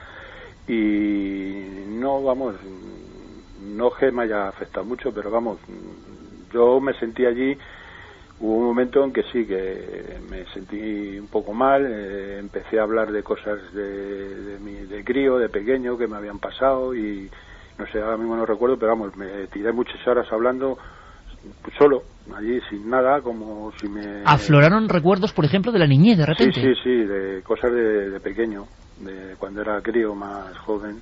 O: Y no, vamos, no que me haya afectado mucho, pero vamos, yo me sentí allí. Hubo un momento en que sí, que me sentí un poco mal, empecé a hablar de cosas de crío, de pequeño, que me habían pasado y no sé, ahora mismo no recuerdo, pero vamos, me tiré muchas horas hablando solo, allí sin nada, como si me...
A: ¿Afloraron recuerdos, por ejemplo, de la niñez de repente?
O: Sí, de cosas de pequeño, de cuando era crío, más joven.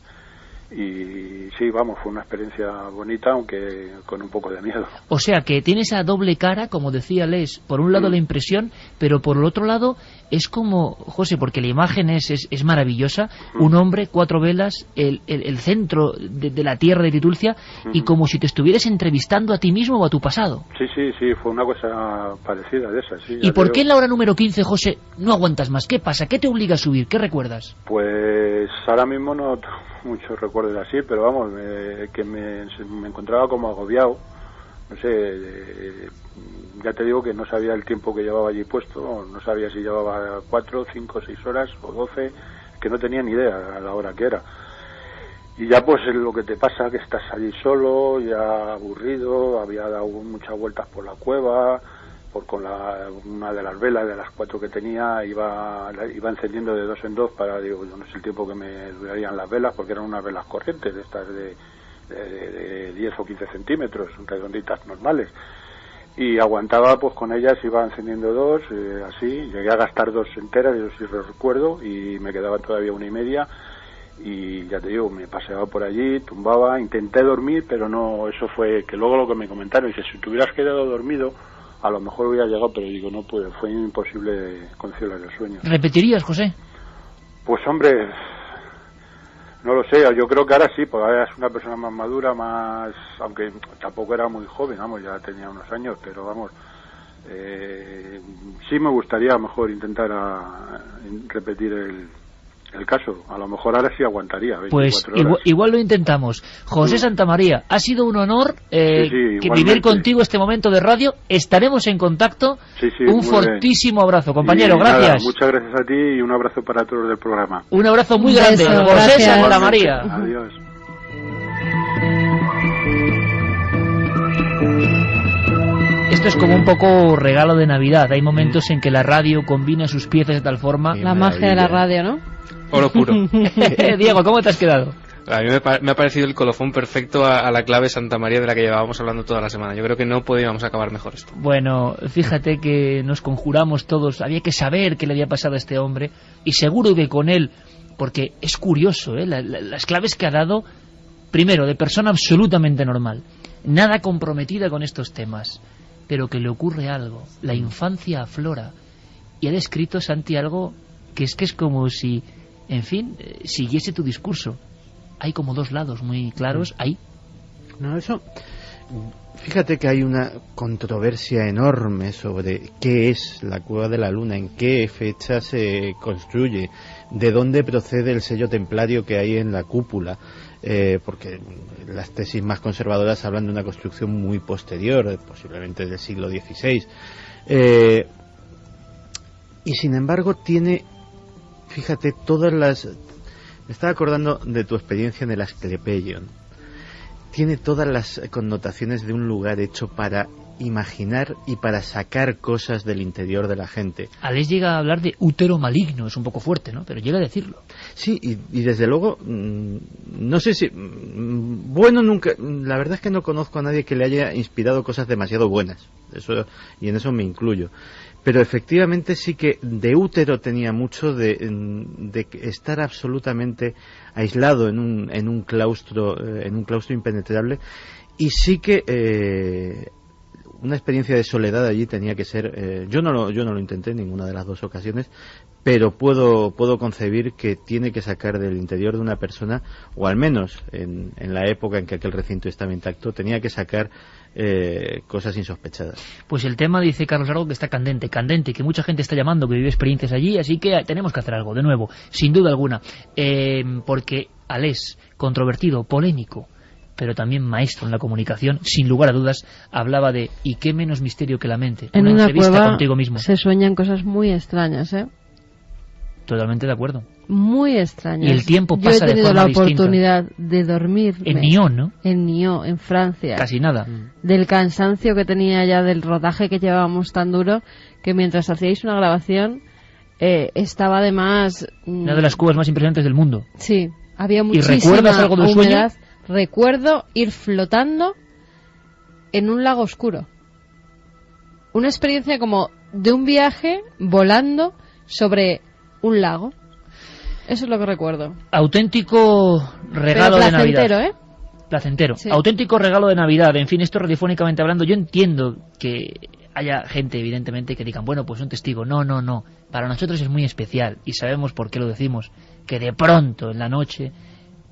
O: Y sí, vamos, fue una experiencia bonita, aunque con un poco de miedo.
A: O sea, que tiene esa doble cara, como decía Les, por un lado la impresión, pero por el otro lado es como, José, porque la imagen es maravillosa, un hombre, 4 velas, el centro de la tierra de Titulcia, y como si te estuvieras entrevistando a ti mismo o a tu pasado.
O: Sí, fue una cosa parecida de esa, sí.
A: ¿Y por qué en la hora número 15, José, no aguantas más? ¿Qué pasa? ¿Qué te obliga a subir? ¿Qué recuerdas?
O: Pues ahora mismo no tengo muchos recuerdos así, pero vamos, que me encontraba como agobiado, no sé, ya te digo que no sabía el tiempo que llevaba allí puesto, no sabía si llevaba 4, 5, 6 horas o 12, que no tenía ni idea a la hora que era. Y ya pues lo que te pasa, que estás allí solo, ya aburrido, había dado muchas vueltas por la cueva, con una de las velas de las 4 que tenía iba encendiendo de 2 en 2 para, digo, yo no sé el tiempo que me durarían las velas, porque eran unas velas corrientes de estas de 10 o 15 centímetros, redonditas normales, y aguantaba pues con ellas, iba encendiendo 2, así, llegué a gastar 2 enteras, yo sí recuerdo, y me quedaba todavía 1 y media, y ya te digo, me paseaba por allí, tumbaba, intenté dormir, pero no, eso fue, que luego lo que me comentaron, dice, si te hubieras quedado dormido, a lo mejor hubiera llegado, pero digo, no pude, fue imposible conciliar el sueño.
A: ¿Repetirías, José?
O: Pues hombre, no lo sé, yo creo que ahora sí, porque ahora es una persona más madura, más, aunque tampoco era muy joven, vamos, ya tenía unos años, pero vamos, sí me gustaría a lo mejor intentar repetir el caso, a lo mejor ahora sí aguantaría 24
A: pues
O: horas.
A: Igual lo intentamos. José Santamaría, ha sido un honor que vivir contigo este momento de radio. Estaremos en contacto. Un fortísimo abrazo, compañero, gracias.
O: Nada, muchas gracias a ti y un abrazo para todos del programa.
A: Un abrazo muy grande, José Santamaría.
O: Adiós.
A: Esto es como un poco regalo de Navidad. Hay momentos en que la radio combina sus piezas de tal forma.
C: La magia de la radio, ¿no?
L: Oro puro.
A: Diego, ¿cómo te has quedado?
L: A mí me ha parecido el colofón perfecto a la clave Santa María de la que llevábamos hablando toda la semana. Yo creo que no podíamos acabar mejor esto.
A: Bueno, fíjate que nos conjuramos todos. Había que saber qué le había pasado a este hombre. Y seguro que con él, porque es curioso, las claves que ha dado, primero, de persona absolutamente normal, nada comprometida con estos temas, pero que le ocurre algo. La infancia aflora. Y ha descrito, Santi, algo que es como si, en fin, siguiese tu discurso. Hay como 2 lados muy claros ahí.
E: No, eso... Fíjate que hay una controversia enorme sobre qué es la Cueva de la Luna, en qué fecha se construye, de dónde procede el sello templario que hay en la cúpula, porque las tesis más conservadoras hablan de una construcción muy posterior, posiblemente del siglo XVI. Y sin embargo tiene, fíjate, todas las... Me estaba acordando de tu experiencia en el Asclepeion. Tiene todas las connotaciones de un lugar hecho para imaginar y para sacar cosas del interior de la gente.
A: Alex llega a hablar de útero maligno, es un poco fuerte, ¿no? Pero llega a decirlo.
E: Sí, y desde luego, no sé si... Bueno, nunca... La verdad es que no conozco a nadie que le haya inspirado cosas demasiado buenas. Eso, y en eso me incluyo. Pero efectivamente sí que de útero tenía mucho de estar absolutamente aislado en un claustro impenetrable, y sí que una experiencia de soledad allí tenía que ser, yo no lo intenté en ninguna de las dos ocasiones, pero puedo concebir que tiene que sacar del interior de una persona, o al menos en la época en que aquel recinto estaba intacto, tenía que sacar cosas insospechadas.
A: Pues el tema, dice Carlos Largo, que está candente, que mucha gente está llamando, que vive experiencias allí, así que tenemos que hacer algo, de nuevo, sin duda alguna, porque Alés, controvertido, polémico, pero también maestro en la comunicación, sin lugar a dudas, hablaba de ¿y qué menos misterio que la mente?
C: En una cueva
A: contigo mismo.
C: Se sueñan cosas muy extrañas, ¿eh?
A: Totalmente de acuerdo.
C: Muy extrañas.
A: Y el tiempo pasa de forma distinta.
C: Yo he tenido la oportunidad de dormir
A: en Nyon, ¿no?
C: En Nyon, en Francia.
A: Casi nada.
C: Del cansancio que tenía ya del rodaje que llevábamos tan duro, que mientras hacíais una grabación estaba además...
A: una de las cuevas más impresionantes del mundo.
C: Sí, había muchísima
A: ¿Y recuerdas algo del
C: humedad.
A: sueño?
C: Recuerdo ir flotando en un lago oscuro. Una experiencia como de un viaje volando sobre un lago. Eso es lo que recuerdo.
A: Auténtico regalo de Navidad.
C: ¿Eh?
A: Placentero.
C: Sí.
A: Auténtico regalo de Navidad. En fin, esto radiofónicamente hablando, yo entiendo que haya gente, evidentemente, que digan, bueno, pues un testigo. No. Para nosotros es muy especial y sabemos por qué lo decimos. Que de pronto, en la noche,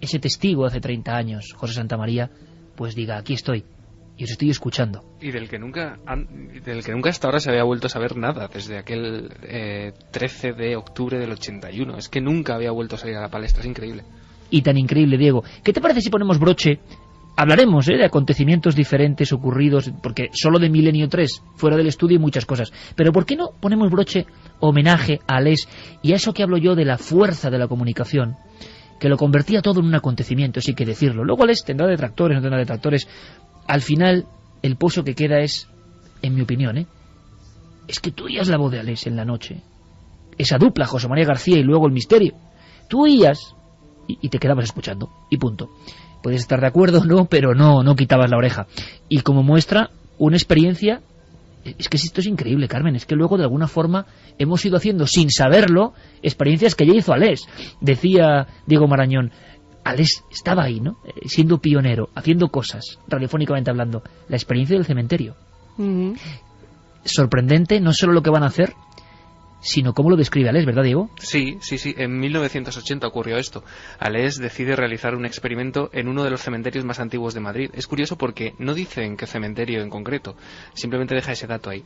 A: ese testigo hace 30 años, José Santamaría, pues diga, aquí estoy, y os estoy escuchando.
L: Y del que nunca hasta ahora se había vuelto a saber nada, desde aquel 13 de octubre del 81. Es que nunca había vuelto a salir a la palestra, es increíble.
A: Y tan increíble, Diego. ¿Qué te parece si ponemos broche? Hablaremos de acontecimientos diferentes ocurridos, porque solo de Milenio 3, fuera del estudio, y muchas cosas. Pero ¿por qué no ponemos broche, homenaje a Alés y a eso que hablo yo de la fuerza de la comunicación, que lo convertía todo en un acontecimiento, sí que decirlo? Luego Alés tendrá detractores, no tendrá detractores. Al final, el pozo que queda es, en mi opinión, es que tú oías la voz de Alés en la noche. Esa dupla, José María García y luego el misterio. Tú oías y te quedabas escuchando, y punto. Puedes estar de acuerdo, ¿no? Pero no quitabas la oreja. Y como muestra, una experiencia... Es que esto es increíble, Carmen. Es que luego, de alguna forma, hemos ido haciendo, sin saberlo, experiencias que ya hizo Alés. Decía Diego Marañón, Alés estaba ahí, ¿no? Siendo pionero, haciendo cosas, radiofónicamente hablando. La experiencia del cementerio. Sorprendente, no solo lo que van a hacer, sino cómo lo describe Alés, ¿verdad, Diego?
L: Sí. En 1980 ocurrió esto. Alés decide realizar un experimento en uno de los cementerios más antiguos de Madrid. Es curioso porque no dice en qué cementerio en concreto, simplemente deja ese dato ahí.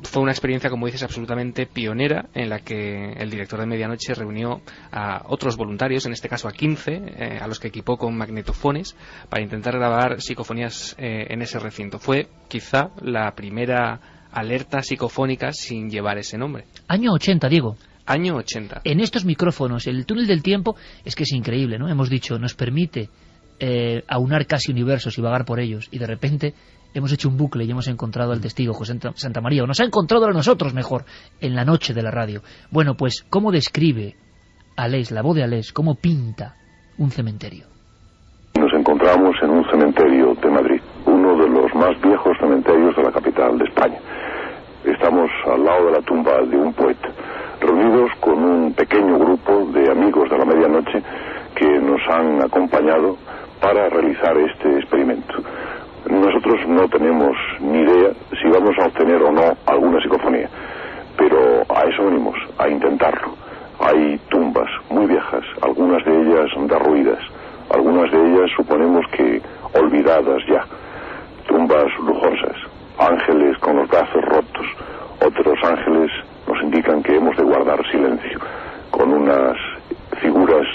L: Fue una experiencia, como dices, absolutamente pionera, en la que el director de Medianoche reunió a otros voluntarios, en este caso a 15, a los que equipó con magnetofones, para intentar grabar psicofonías en ese recinto. Fue quizá la primera alerta psicofónica sin llevar ese nombre.
A: Año 80, Diego.
L: Año 80.
A: En estos micrófonos, el túnel del tiempo, es que es increíble, ¿no? Hemos dicho, nos permite aunar casi universos y vagar por ellos, y de repente hemos hecho un bucle y hemos encontrado al testigo José Santamaría, o nos ha encontrado a nosotros mejor, en la noche de la radio. Bueno, pues, ¿cómo describe Alés, la voz de Alés, cómo pinta un cementerio?
M: Nos encontramos en un cementerio de Madrid, uno de los más viejos cementerios de la capital de España. Estamos al lado de la tumba de un poeta, reunidos con un pequeño grupo de amigos de la medianoche que nos han acompañado para realizar este experimento. Nosotros no tenemos ni idea si vamos a obtener o no alguna psicofonía, pero a eso venimos, a intentarlo. Hay tumbas muy viejas, algunas de ellas derruidas, algunas de ellas suponemos que olvidadas ya, tumbas lujosas, ángeles con los brazos rotos, otros ángeles nos indican que hemos de guardar silencio, con unas figuras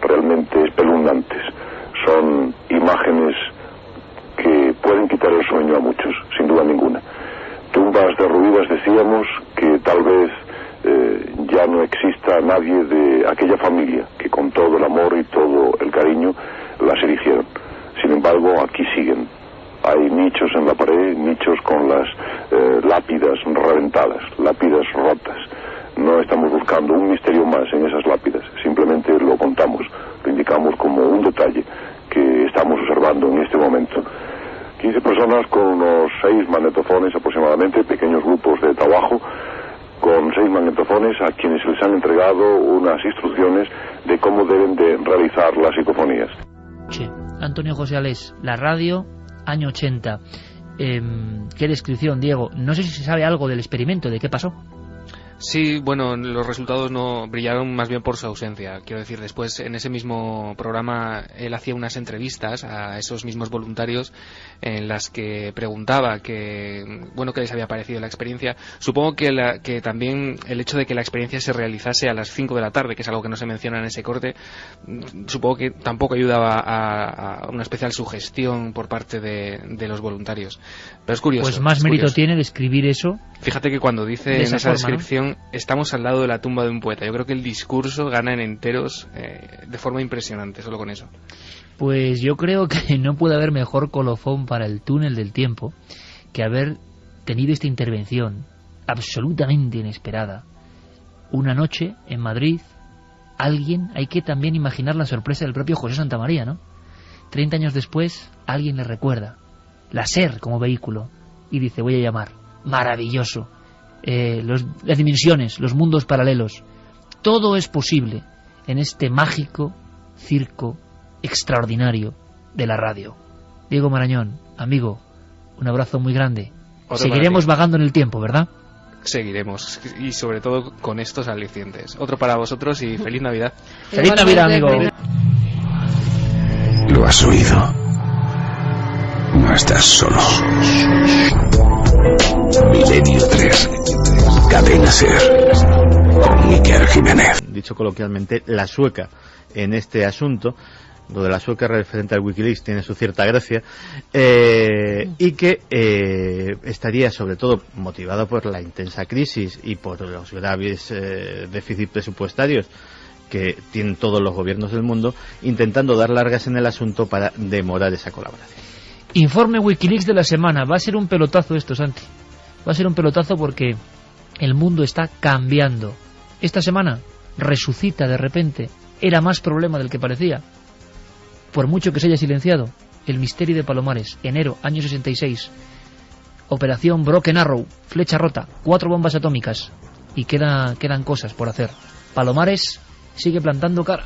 M: realmente espeluznantes. Son imágenes que pueden quitar el sueño a muchos, sin duda ninguna. Tumbas derruidas, decíamos, que tal vez ya no exista nadie de aquella familia que con todo el amor y todo el cariño las erigieron. Sin embargo, aquí siguen. Hay nichos en la pared, nichos con las lápidas reventadas, lápidas rotas. No estamos buscando un misterio más en esas lápidas, simplemente lo contamos, lo indicamos como un detalle que estamos observando en este momento. 15 personas con unos 6 magnetofones aproximadamente, pequeños grupos de trabajo, con 6 magnetofones a quienes les han entregado unas instrucciones de cómo deben de realizar las psicofonías.
A: Antonio José Alés, la radio, año 80. Qué descripción, Diego. No sé si se sabe algo del experimento, de qué pasó.
L: Sí, bueno, los resultados no brillaron más bien por su ausencia. Quiero decir, después en ese mismo programa él hacía unas entrevistas a esos mismos voluntarios en las que preguntaba qué les había parecido la experiencia. Supongo que también el hecho de que la experiencia se realizase a las 5 de la tarde, que es algo que no se menciona en ese corte, supongo que tampoco ayudaba a una especial sugestión por parte de los voluntarios. Pero es curioso.
A: Pues más mérito tiene describir eso.
L: Fíjate que cuando dice en esa descripción, ¿no? Estamos al lado de la tumba de un poeta. Yo creo que el discurso gana en enteros de forma impresionante, solo con eso.
A: Pues yo creo que no puede haber mejor colofón para el túnel del tiempo que haber tenido esta intervención absolutamente inesperada. Una noche en Madrid, hay que también imaginar la sorpresa del propio José Santamaría, ¿no? 30 años después, alguien le recuerda la SER como vehículo y dice, voy a llamar. Maravilloso. Las dimensiones, los mundos paralelos, todo es posible en este mágico circo extraordinario de la radio. Diego Marañón, amigo, un abrazo muy grande. Seguiremos vagando en el tiempo, ¿verdad?
L: Seguiremos, y sobre todo con estos alicientes. Otro para vosotros y feliz Navidad.
A: ¡Feliz Navidad, amigo!
I: Lo has oído. No estás solo. Milenio 3. Cadena SER. Con Iker Jiménez.
E: Dicho coloquialmente, la sueca en este asunto. Lo de la sueca referente al Wikileaks tiene su cierta gracia, y que estaría sobre todo motivada por la intensa crisis y por los graves déficits presupuestarios que tienen todos los gobiernos del mundo, intentando dar largas en el asunto para demorar esa colaboración.
A: Informe Wikileaks de la semana. Va a ser un pelotazo esto, Santi. Va a ser un pelotazo porque el mundo está cambiando. Esta semana resucita de repente. Era más problema del que parecía. Por mucho que se haya silenciado, el misterio de Palomares, enero, año 66, operación Broken Arrow, flecha rota, 4 bombas atómicas, y quedan cosas por hacer. Palomares sigue plantando cara.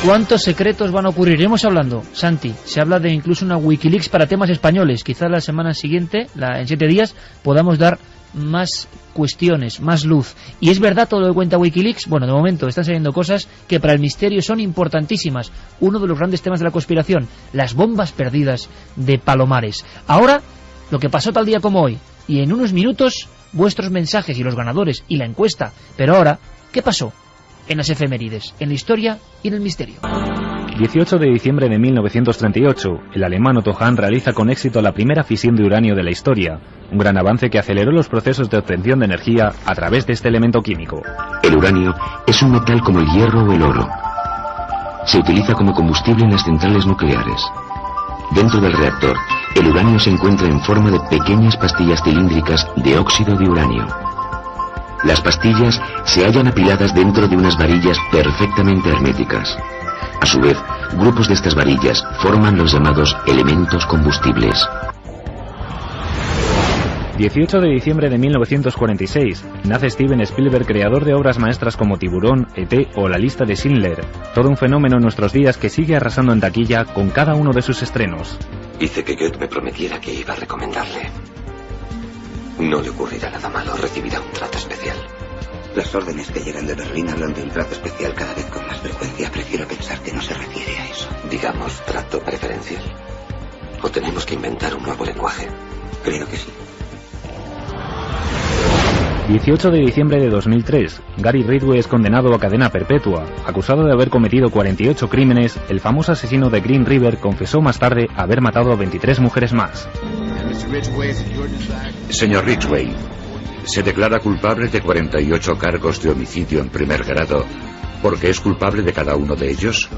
A: ¿Cuántos secretos van a ocurrir? Iremos hablando, Santi. Se habla de incluso una Wikileaks para temas españoles. Quizá la semana siguiente, en 7 días, podamos dar más cuestiones, más luz. ¿Y es verdad todo lo que cuenta Wikileaks? Bueno, de momento están saliendo cosas que para el misterio son importantísimas. Uno de los grandes temas de la conspiración, las bombas perdidas de Palomares. Ahora, lo que pasó tal día como hoy, y en unos minutos, vuestros mensajes y los ganadores y la encuesta. Pero ahora, ¿qué pasó en las efemérides, en la historia y en el misterio?
F: 18 de diciembre de 1938, el alemán Otto Hahn realiza con éxito la primera fisión de uranio de la historia, un gran avance que aceleró los procesos de obtención de energía a través de este elemento químico.
P: El uranio es un metal como el hierro o el oro. Se utiliza como combustible en las centrales nucleares. Dentro del reactor, el uranio se encuentra en forma de pequeñas pastillas cilíndricas de óxido de uranio. Las pastillas se hallan apiladas dentro de unas varillas perfectamente herméticas. A su vez, grupos de estas varillas forman los llamados elementos combustibles.
F: 18 de diciembre de 1946, nace Steven Spielberg, creador de obras maestras como Tiburón, E.T. o La lista de Schindler, todo un fenómeno en nuestros días que sigue arrasando en taquilla con cada uno de sus estrenos.
P: Hice que Goethe me prometiera que iba a recomendarle. No le ocurrirá nada malo, recibirá un trato especial.
Q: Las órdenes que llegan de Berlín hablan de un trato especial cada vez con más frecuencia. Prefiero pensar que no se refiere a eso.
P: Digamos, trato preferencial. ¿O tenemos que inventar un nuevo lenguaje?
Q: Creo que sí.
F: 18 de diciembre de 2003, Gary Ridgway es condenado a cadena perpetua. Acusado de haber cometido 48 crímenes, el famoso asesino de Green River confesó más tarde haber matado a 23 mujeres más.
R: Señor Ridgway, se declara culpable de 48 cargos de homicidio en primer grado, porque es culpable de cada uno de ellos.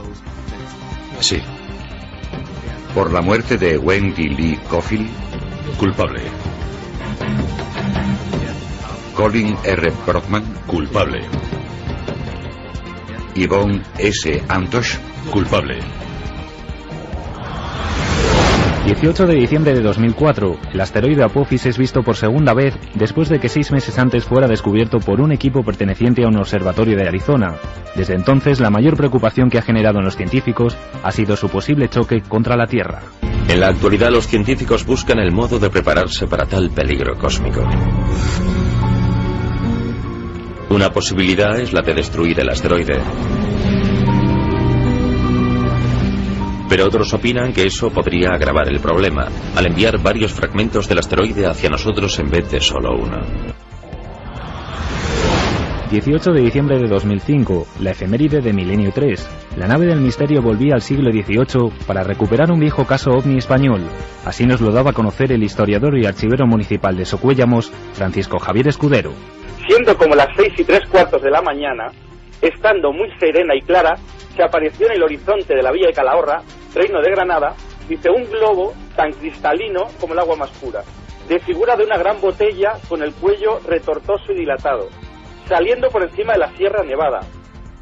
S: Sí.
R: Por la muerte de Wendy Lee Cofield.
S: Culpable.
R: Colin R. Brockman.
S: Culpable.
R: Yvonne S. Antosh.
S: Culpable.
F: 18 de diciembre de 2004, el asteroide Apophis es visto por segunda vez después de que 6 meses antes fuera descubierto por un equipo perteneciente a un observatorio de Arizona. Desde entonces, la mayor preocupación que ha generado en los científicos ha sido su posible choque contra la Tierra.
S: En la actualidad, los científicos buscan el modo de prepararse para tal peligro cósmico. Una posibilidad es la de destruir el asteroide. Pero otros opinan que eso podría agravar el problema, al enviar varios fragmentos del asteroide hacia nosotros en vez de solo uno.
F: 18 de diciembre de 2005, la efeméride de Milenio 3. La nave del misterio volvía al siglo XVIII para recuperar un viejo caso ovni español. Así nos lo daba a conocer el historiador y archivero municipal de Socuéllamos, Francisco Javier Escudero.
T: Siendo como las 6:03 de la mañana, estando muy serena y clara, se apareció en el horizonte de la villa de Calahorra, Reino de Granada, dice, un globo tan cristalino como el agua más pura, de figura de una gran botella con el cuello retortoso y dilatado, saliendo por encima de la Sierra Nevada,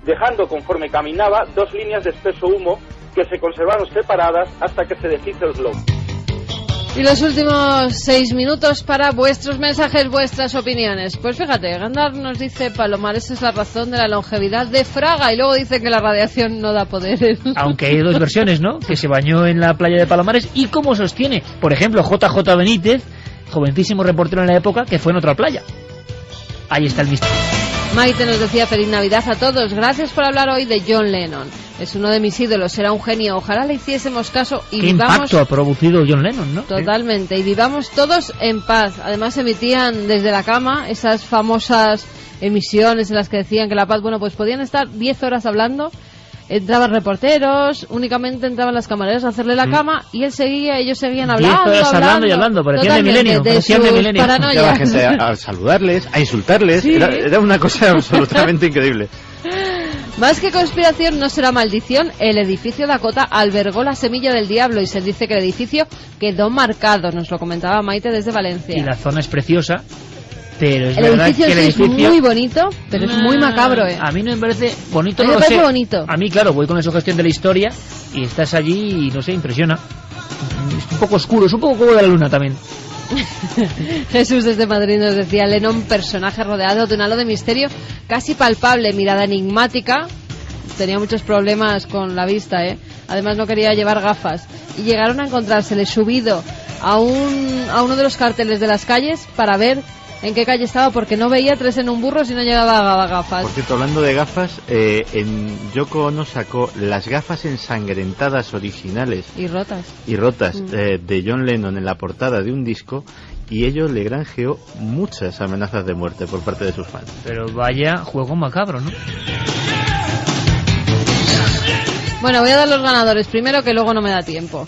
T: dejando conforme caminaba 2 líneas de espeso humo que se conservaron separadas hasta que se deshizo el globo.
C: Y los últimos 6 minutos para vuestros mensajes, vuestras opiniones. Pues fíjate, Gandar nos dice, Palomares es la razón de la longevidad de Fraga, y luego dice que la radiación no da poderes.
A: Aunque hay 2 versiones, ¿no? Que se bañó en la playa de Palomares y cómo sostiene, por ejemplo, JJ Benítez, jovencísimo reportero en la época, que fue en otra playa. Ahí está el misterio.
C: Maite nos decía, feliz Navidad a todos, gracias por hablar hoy de John Lennon. Es uno de mis ídolos, era un genio, ojalá le hiciésemos caso y
A: ¿Qué
C: vivamos...
A: impacto ha producido John Lennon, no?
C: Totalmente, y vivamos todos en paz. Además emitían desde la cama esas famosas emisiones en las que decían que la paz, bueno, pues podían estar 10 horas hablando, entraban reporteros, únicamente entraban las camareras a hacerle la cama y ellos seguían hablando.
A: 10 horas hablando y hablando, parecían de Milenio.
E: La gente a saludarles, a insultarles, sí. Era una cosa absolutamente increíble.
C: Más que conspiración, no será maldición. El edificio Dakota albergó la semilla del diablo y se dice que el edificio quedó marcado. Nos lo comentaba Maite desde Valencia.
A: Y la zona es preciosa, pero es
C: el
A: verdad
C: edificio
A: que el edificio
C: es muy bonito, pero es muy macabro, ¿eh?
A: A mí no me parece bonito,
C: a mí
A: no
C: me parece
A: sé.
C: bonito.
A: A mí, claro, voy con la sugestión de la historia y estás allí y, no sé, impresiona. Es un poco oscuro, es un poco como de la luna también.
C: Jesús desde Madrid nos decía, Lennon, personaje rodeado de un halo de misterio casi palpable, mirada enigmática, tenía muchos problemas con la vista, además no quería llevar gafas, y llegaron a encontrársele subido a uno de los carteles de las calles para ver en qué calle estaba, porque no veía 3 en un burro si no llevaba gafas.
E: Por cierto, hablando de gafas, Yoko Ono sacó las gafas ensangrentadas originales
C: y rotas
E: de John Lennon en la portada de un disco, y ello le granjeó muchas amenazas de muerte por parte de sus fans.
A: Pero vaya juego macabro, ¿no?
C: Bueno, voy a dar los ganadores primero, que luego no me da tiempo.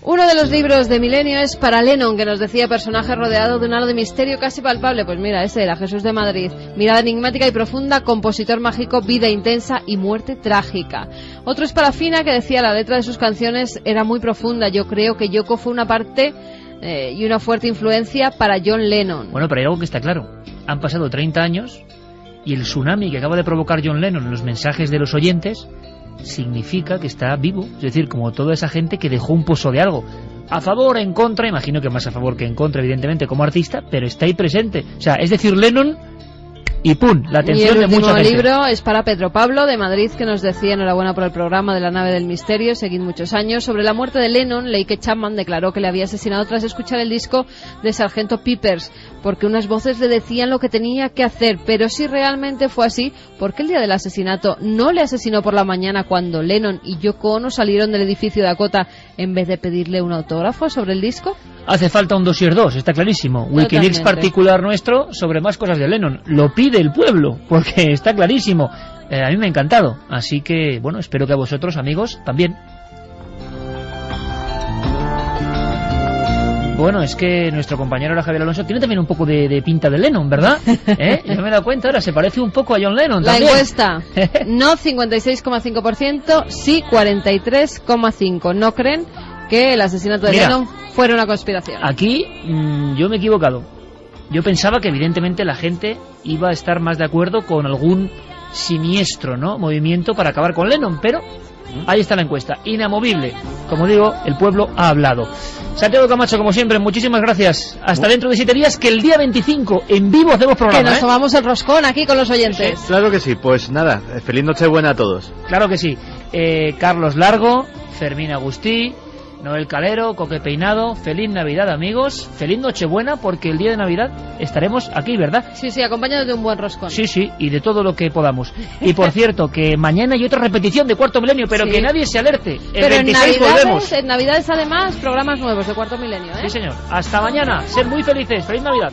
C: Uno de los libros de Milenio es para Lennon, que nos decía, personaje rodeado de un halo de misterio casi palpable. Pues mira, ese era Jesús de Madrid. Mirada enigmática y profunda, compositor mágico, vida intensa y muerte trágica. Otro es para Fina, que decía, la letra de sus canciones era muy profunda. Yo creo que Yoko fue una parte y una fuerte influencia para John Lennon.
A: Bueno, pero hay algo que está claro. Han pasado 30 años y el tsunami que acaba de provocar John Lennon en los mensajes de los oyentes significa que está vivo, es decir, como toda esa gente que dejó un pozo de algo, a favor, en contra, imagino que más a favor que en contra, evidentemente, como artista, pero está ahí presente, o sea, es decir, Lennon y ¡pum!, la atención de mucha gente.
C: Y el último libro es para Pedro Pablo de Madrid, que nos decía, enhorabuena por el programa de La nave del misterio, seguid muchos años. Sobre la muerte de Lennon, leí que Chapman declaró que le había asesinado tras escuchar el disco de Sargento Pepper's, porque unas voces le decían lo que tenía que hacer. Pero si realmente fue así, ¿por qué el día del asesinato no le asesinó por la mañana cuando Lennon y Yoko Ono salieron del edificio Dakota en vez de pedirle un autógrafo sobre el disco?
A: Hace falta un dossier 2, está clarísimo. Wikileaks particular nuestro sobre más cosas de Lennon. Lo pide el pueblo, porque está clarísimo. A mí me ha encantado. Así que, bueno, espero que a vosotros, amigos, también. Bueno, es que nuestro compañero ahora, Javier Alonso, tiene también un poco de pinta de Lennon, ¿verdad? Yo me he dado cuenta ahora, se parece un poco a John Lennon también.
C: La encuesta, no 56,5%, sí 43,5%. ¿No creen que el asesinato de Lennon fuera una conspiración?
A: Aquí yo me he equivocado. Yo pensaba que evidentemente la gente iba a estar más de acuerdo con algún siniestro, ¿no?, movimiento para acabar con Lennon, pero Ahí está la encuesta, inamovible. Como digo, el pueblo ha hablado. Santiago Camacho, como siempre, muchísimas gracias. Hasta dentro de 7 días, que el día 25 en vivo hacemos programa.
C: Que nos tomamos el roscón aquí con los oyentes.
E: Claro que sí, pues nada, feliz Nochebuena a todos.
A: Claro que sí. Carlos Largo, Fermín Agustí, Noel Calero, Coque Peinado, feliz Navidad, amigos, feliz Nochebuena, porque el día de Navidad estaremos aquí, ¿verdad?
C: Sí, acompañados de un buen roscón.
A: Sí, y de todo lo que podamos. Y por cierto, que mañana hay otra repetición de Cuarto Milenio, pero que nadie se alerte. El 26 volvemos.
C: En Navidades, además, programas nuevos de Cuarto Milenio, ¿eh?
A: Sí, señor. Hasta mañana. Sed muy felices. Feliz Navidad.